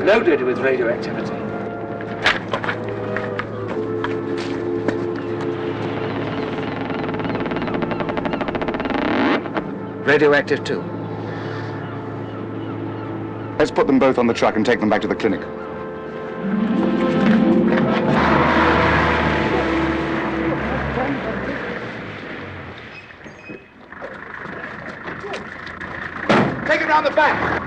Loaded with radioactivity. Radioactive too. Let's put them both on the truck and take them back to the clinic. Take it round the back.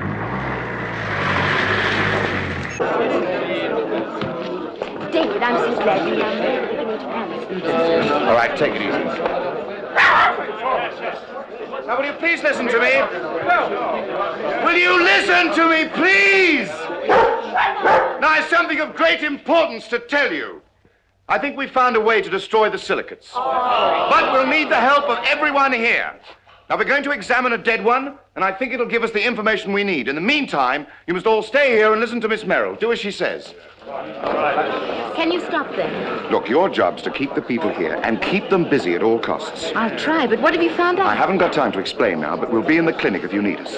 David, I'm so glad you're All right, take it easy. Now, will you please listen to me? Will you listen to me, please? Now, I have something of great importance to tell you. I think we found a way to destroy the silicates. But we'll need the help of everyone here. Now, we're going to examine a dead one, and I think it'll give us the information we need. In the meantime, you must all stay here and listen to Miss Merrill. Do as she says. Can you stop them? Look, your job's to keep the people here and keep them busy at all costs. I'll try, but what have you found out? I haven't got time to explain now, but we'll be in the clinic if you need us.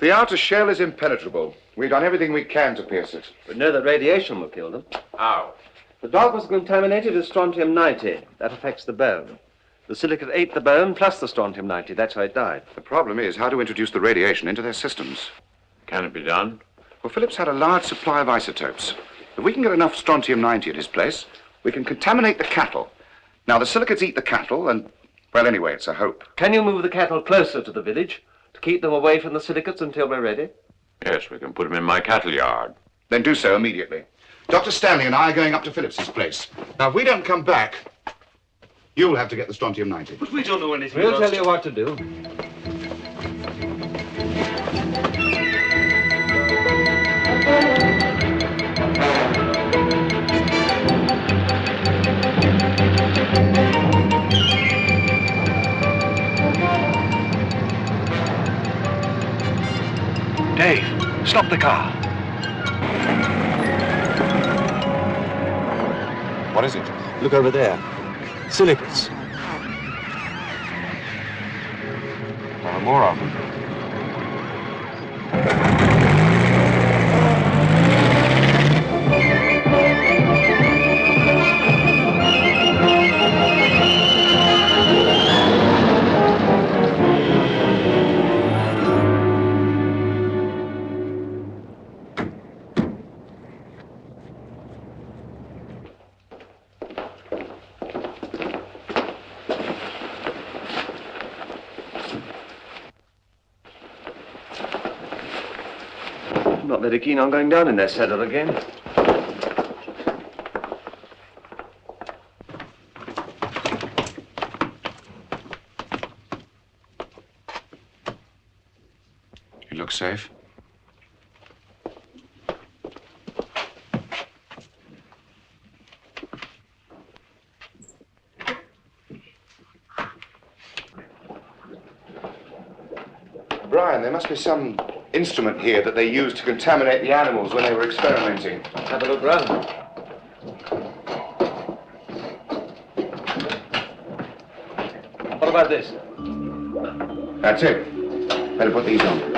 The outer shell is impenetrable. We've done everything we can to pierce it. We know that radiation will kill them. How? The dog was contaminated with strontium-90. That affects the bone. The silicate ate the bone plus the strontium-90. That's how it died. The problem is how to introduce the radiation into their systems. Can it be done? Well, Phillips had a large supply of isotopes. If we can get enough strontium-90 at his place, we can contaminate the cattle. Now, the silicates eat the cattle, and, Well, anyway, it's a hope. Can you move the cattle closer to the village to keep them away from the silicates until we're ready? Yes, we can put them in my cattle yard. Then do so immediately. Dr. Stanley and I are going up to Phillips's place. Now, if we don't come back, you'll have to get the strontium 90. But we don't know anything We'll about... tell you what to do. Dave, stop the car. What is it? Look over there. Silicates. There are more of them. I'm not very keen on going down in their cellar again. You look safe. Brian, there must be some instrument here that they used to contaminate the animals when they were experimenting. Have a look round. What about this? That's it. Better put these on.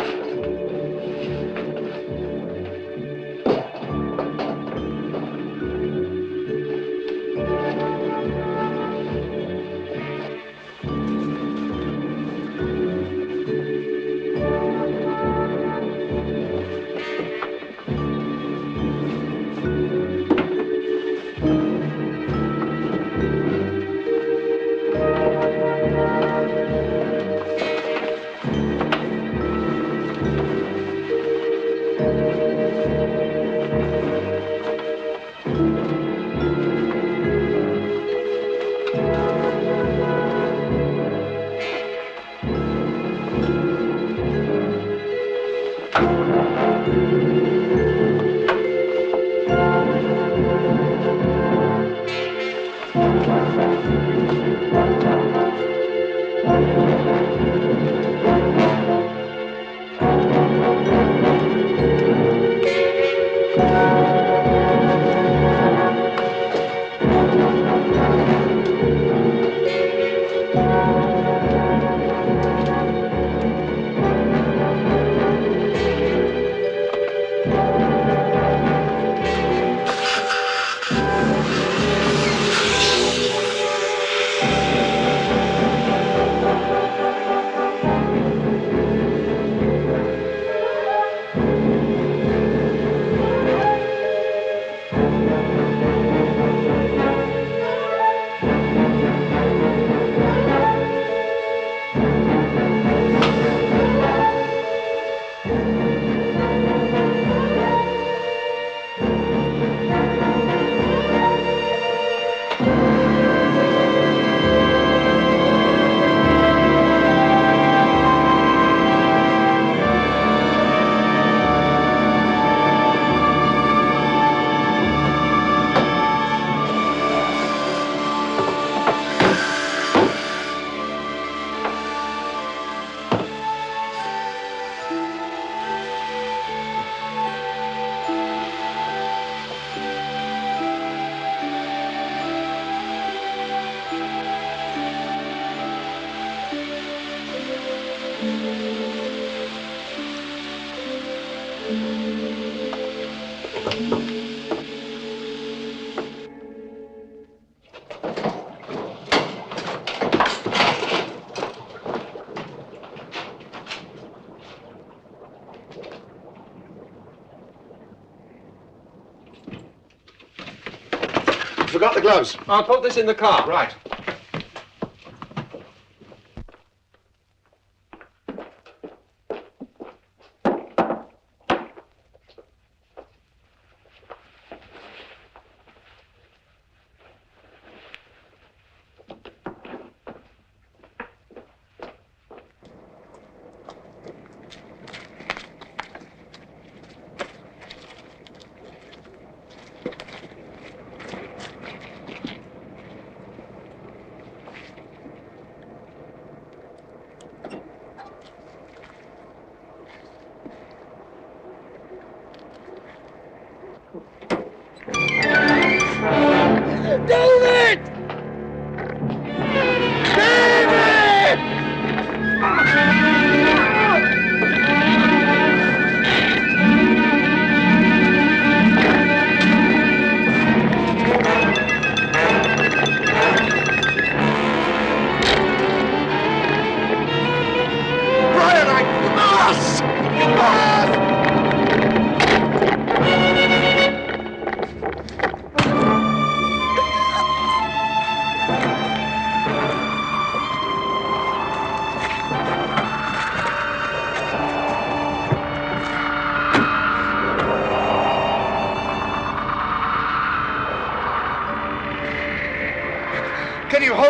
Forgot the gloves. I'll put this in the car. Right.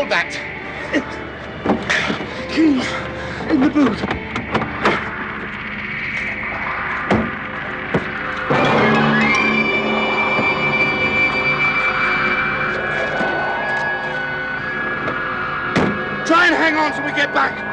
Hold that! Key in the boot. Try and hang on till we get back.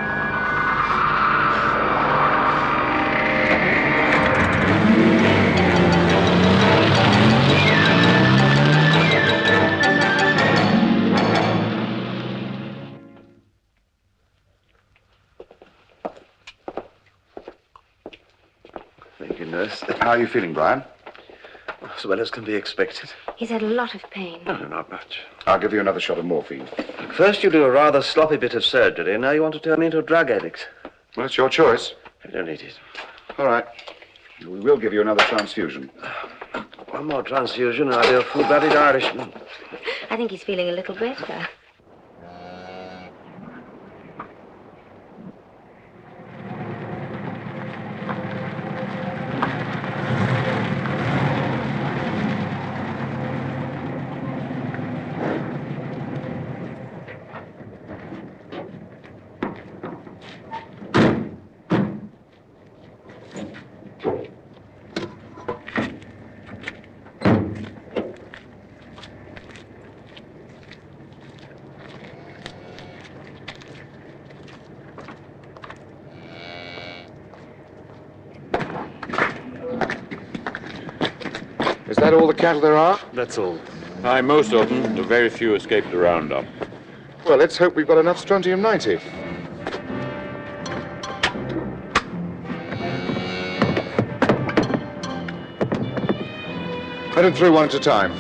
Thank you, nurse. How are you feeling, Brian? As well as can be expected. He's had a lot of pain. No, not much. I'll give you another shot of morphine. First you do a rather sloppy bit of surgery, and now you want to turn me into a drug addict. Well, it's your choice. I don't need it. All right. We will give you another transfusion. One more transfusion and I'll be a full-blooded Irishman. I think he's feeling a little better. Is that all the cattle there are? That's all. Aye, most of them. The very few escaped the roundup. Well, let's hope we've got enough strontium-90. Put them through one at a time.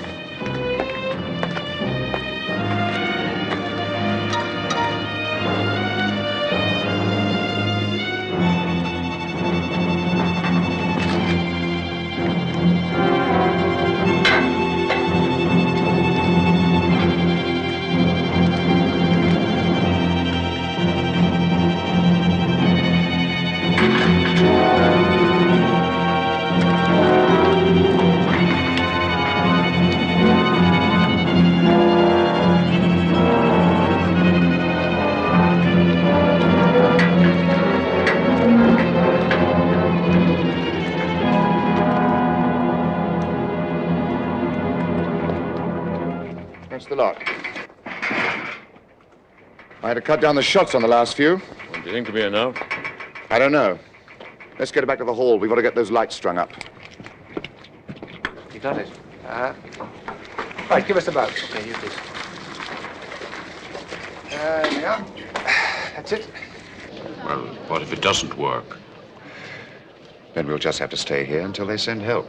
That's the lot. I had to cut down the shots on the last few. Well, do you think to be enough? I don't know. Let's get it back to the hall. We've got to get those lights strung up. You got it. Right, give us the boat. Okay, use this. There we are. That's it. Well, what if it doesn't work? Then we'll just have to stay here until they send help.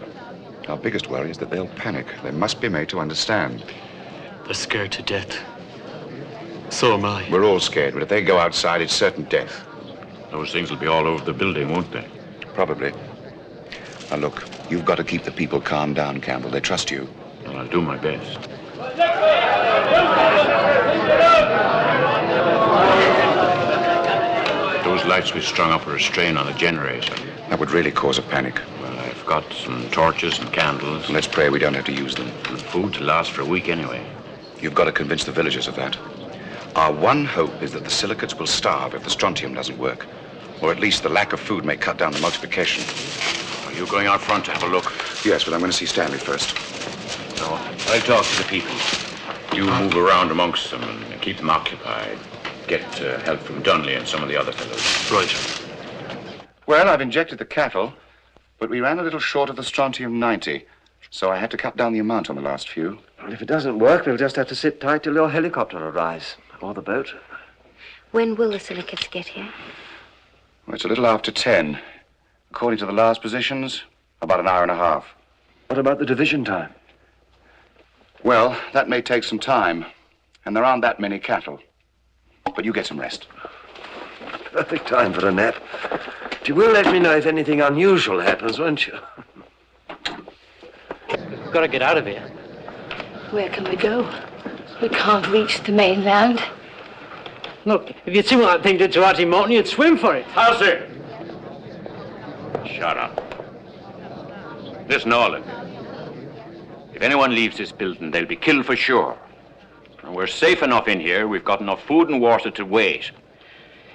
Our biggest worry is that they'll panic. They must be made to understand. They're scared to death. So am I. We're all scared, but if they go outside, it's certain death. Those things will be all over the building, won't they? Probably. Now, look, you've got to keep the people calm down, Campbell. They trust you. Well, I'll do my best. Those lights we strung up are a strain on the generator. That would really cause a panic. Well, I've got some torches and candles. Let's pray we don't have to use them. And food to last for a week anyway. You've got to convince the villagers of that. Our one hope is that the silicates will starve if the strontium doesn't work. Or at least the lack of food may cut down the multiplication. Are you going out front to have a look? Yes, but I'm going to see Stanley first. No, I'll talk to the people. You move around amongst them and keep them occupied. Get help from Dunley and some of the other fellows. Right. Well, I've injected the cattle, but we ran a little short of the strontium-90, so I had to cut down the amount on the last few. Well, if it doesn't work, we'll just have to sit tight till your helicopter arrives. Or the boat. When will the silicates get here? Well, it's a little after 10. According to the last positions, about an hour and a half. What about the division time? Well, that may take some time, and there aren't that many cattle. But you get some rest. Perfect time for a nap. But you will let me know if anything unusual happens, won't you? We've got to get out of here. Where can we go? We can't reach the mainland. Look, if you'd seen what that thing did to Artie Morton, you'd swim for it. How's it? Shut up. Listen, all of you. If anyone leaves this building, they'll be killed for sure. And we're safe enough in here. We've got enough food and water to wait.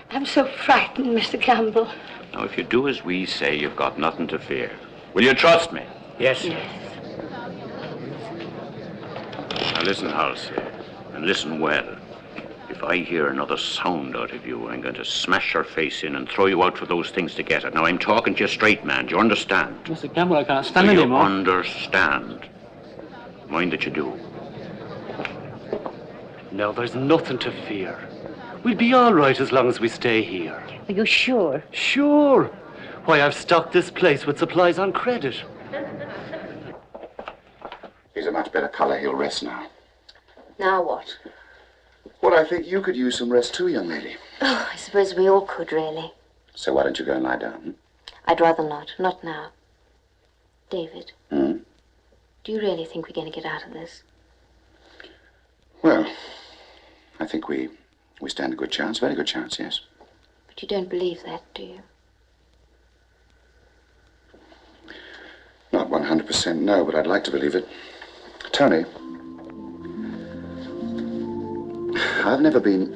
I'm so frightened, Mr. Campbell. Now, if you do as we say, you've got nothing to fear. Will you trust me? Yes. Now listen, Halsey, and listen well. If I hear another sound out of you, I'm going to smash your face in and throw you out for those things to get it. Now, I'm talking to you straight, man. Do you understand? Mr. Campbell, I can't stand Do you anymore. understand? Mind that you do. No, there's nothing to fear. We'll be all right as long as we stay here. Are you sure? Sure. Why, I've stocked this place with supplies on credit. He's a much better color. He'll rest now. Now what? Well, I think you could use some rest too, young lady. Oh, I suppose we all could, really. So why don't you go and lie down? I'd rather not. Not now. David, Hmm? do you really think we're going to get out of this? Well, I think we stand a good chance. Very good chance, yes. But you don't believe that, do you? Not 100% no, but I'd like to believe it. Tony, I've never been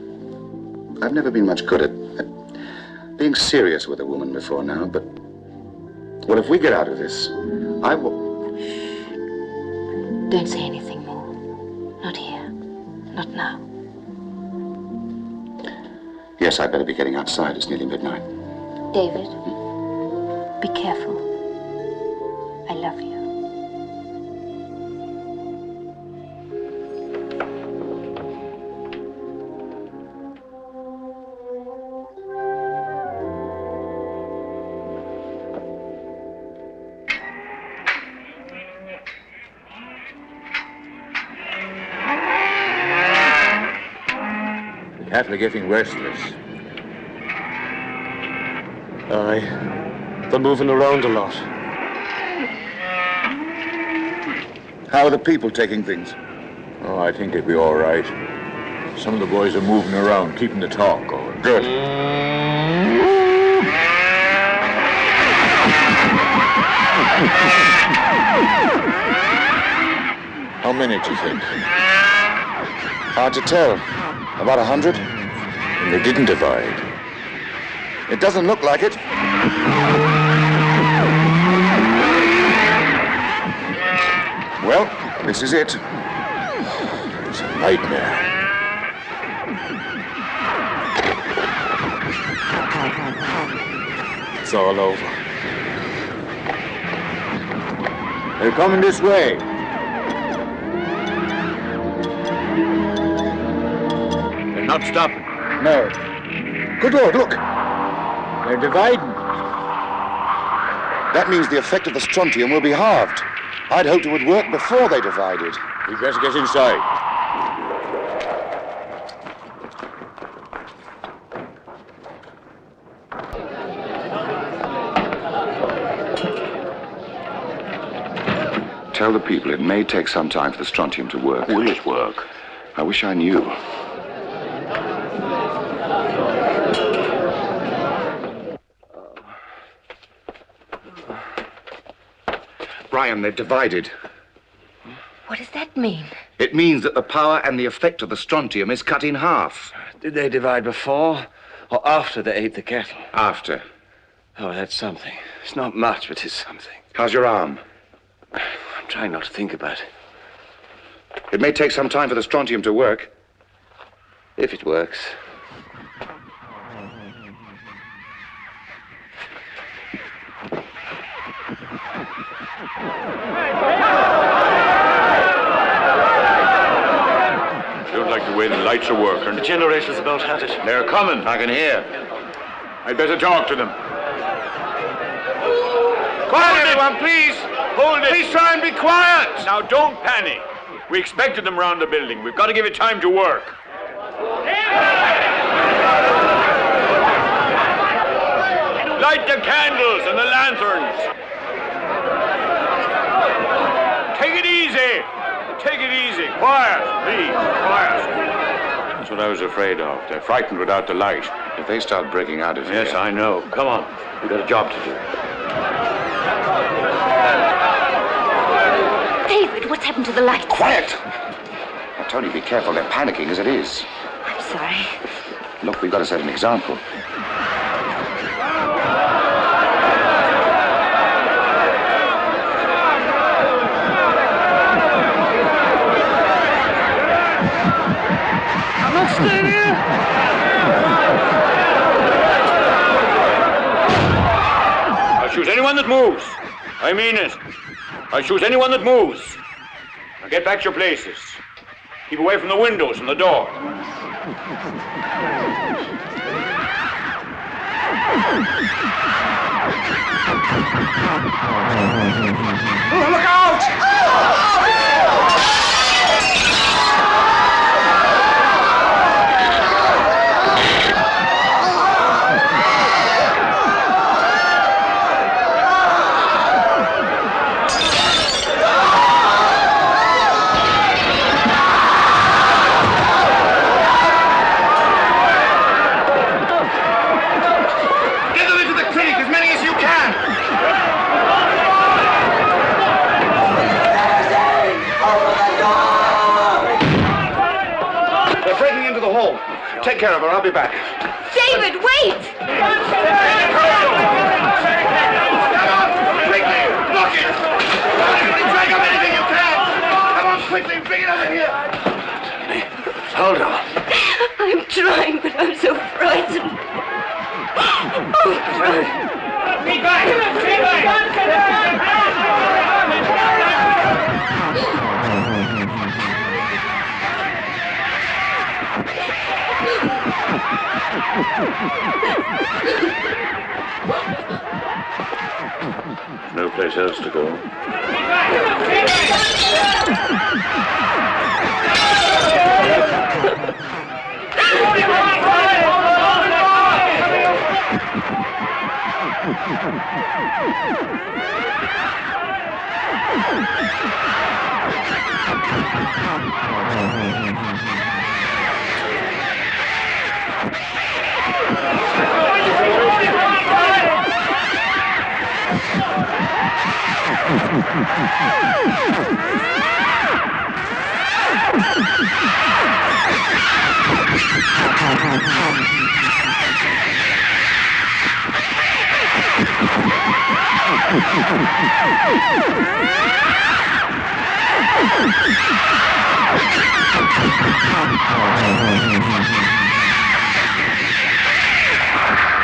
much good at being serious with a woman before now, but, well, if we get out of this, I will... Don't say anything more. Not here. Not now. Yes, I'd better be getting outside. It's nearly midnight. David, be careful. I love you. The cattle are getting restless. Aye. They're moving around a lot. How are the people taking things? Oh, I think they'll be all right. Some of the boys are moving around, keeping the talk going. Good. How many do you think? Hard to tell. About 100? And they didn't divide. It doesn't look like it. Well, this is it. It's a nightmare. It's all over. They're coming this way. They're not stopping. No. Good Lord, look. They're dividing. That means the effect of the strontium will be halved. I'd hoped it would work before they divided. We'd better get inside. Tell the people it may take some time for the strontium to work. Will it work? I wish I knew. Brian, they're divided. What does that mean? It means that the power and the effect of the strontium is cut in half. Did they divide before or after they ate the cattle? After. Oh, that's something. It's not much, but it's something. How's your arm? I'm trying not to think about it. It may take some time for the strontium to work. If it works. Don't like the way the lights are working. The generator's about had it. They're coming. I can hear. I'd better talk to them. Quiet, everyone, please. Hold it. Please try and be quiet. Now, don't panic. We expected them round the building. We've got to give it time to work. Light the candles and the lanterns. Take it easy. Take it easy. Quiet, please. Quiet. That's what I was afraid of. They're frightened without the light. If they start breaking out of here... Yes, I know. Come on. We've got a job to do. David, what's happened to the lights? Quiet! Now Tony, be careful. They're panicking as it is. I'm sorry. Look, we've got to set an example. I'm not staying here! I'll shoot anyone that moves. I mean it. I'll shoot anyone that moves. Now get back to your places. Keep away from the windows and the door. Oh, look out! Get them into the clinic, as many as you can! They're breaking into the hall. Take care of her, I'll be back. David, wait! Quickly, lock it! Everybody drag up anything you can! Come on, quickly, bring it over here! Hold on. I'm trying, but I'm so frightened. No place else to go.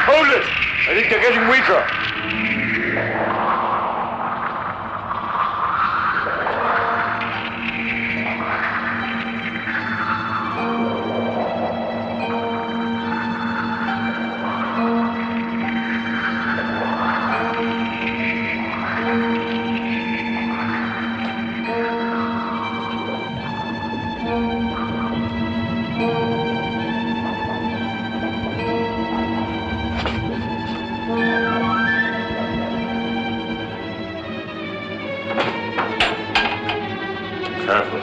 Hold it! I think they're getting weaker. Careful.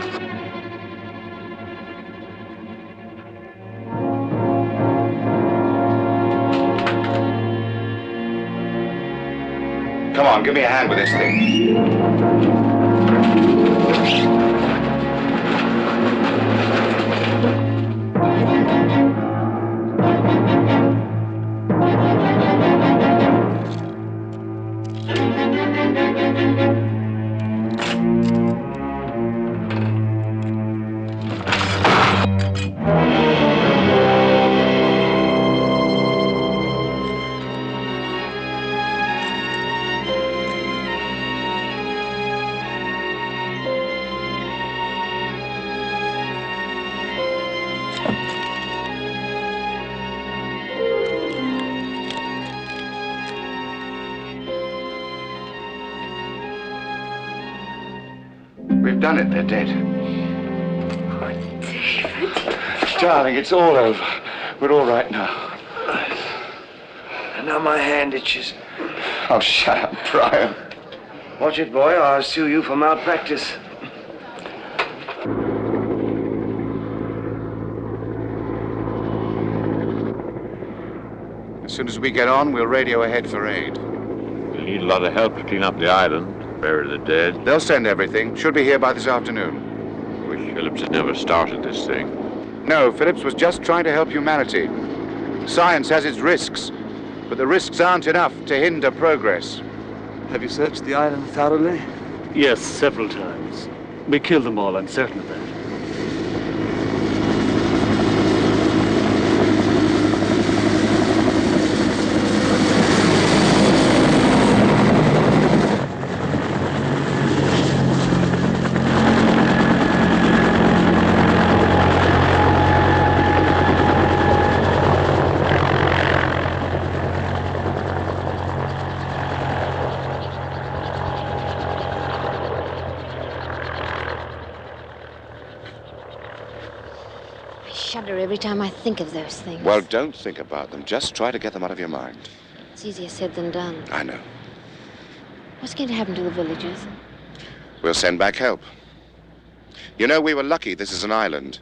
Come on, give me a hand with this thing. We've done it. They're dead. Oh, David. Darling, it's all over. We're all right now. And now my hand itches. Oh, shut up, Brian. Watch it, boy, or I'll sue you for malpractice. As soon as we get on, we'll radio ahead for aid. We'll need a lot of help to clean up the island, bury the dead. They'll send everything. Should be here by this afternoon. I wish Phillips had never started this thing. No, Phillips was just trying to help humanity. Science has its risks, but the risks aren't enough to hinder progress. Have you searched the island thoroughly? Yes, several times. We killed them all, I'm certain of that. I shudder every time I think of those things. Well, don't think about them. Just try to get them out of your mind. It's easier said than done. I know. What's going to happen to the villagers? We'll send back help. You know, we were lucky this is an island.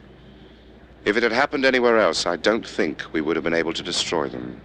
If it had happened anywhere else, I don't think we would have been able to destroy them.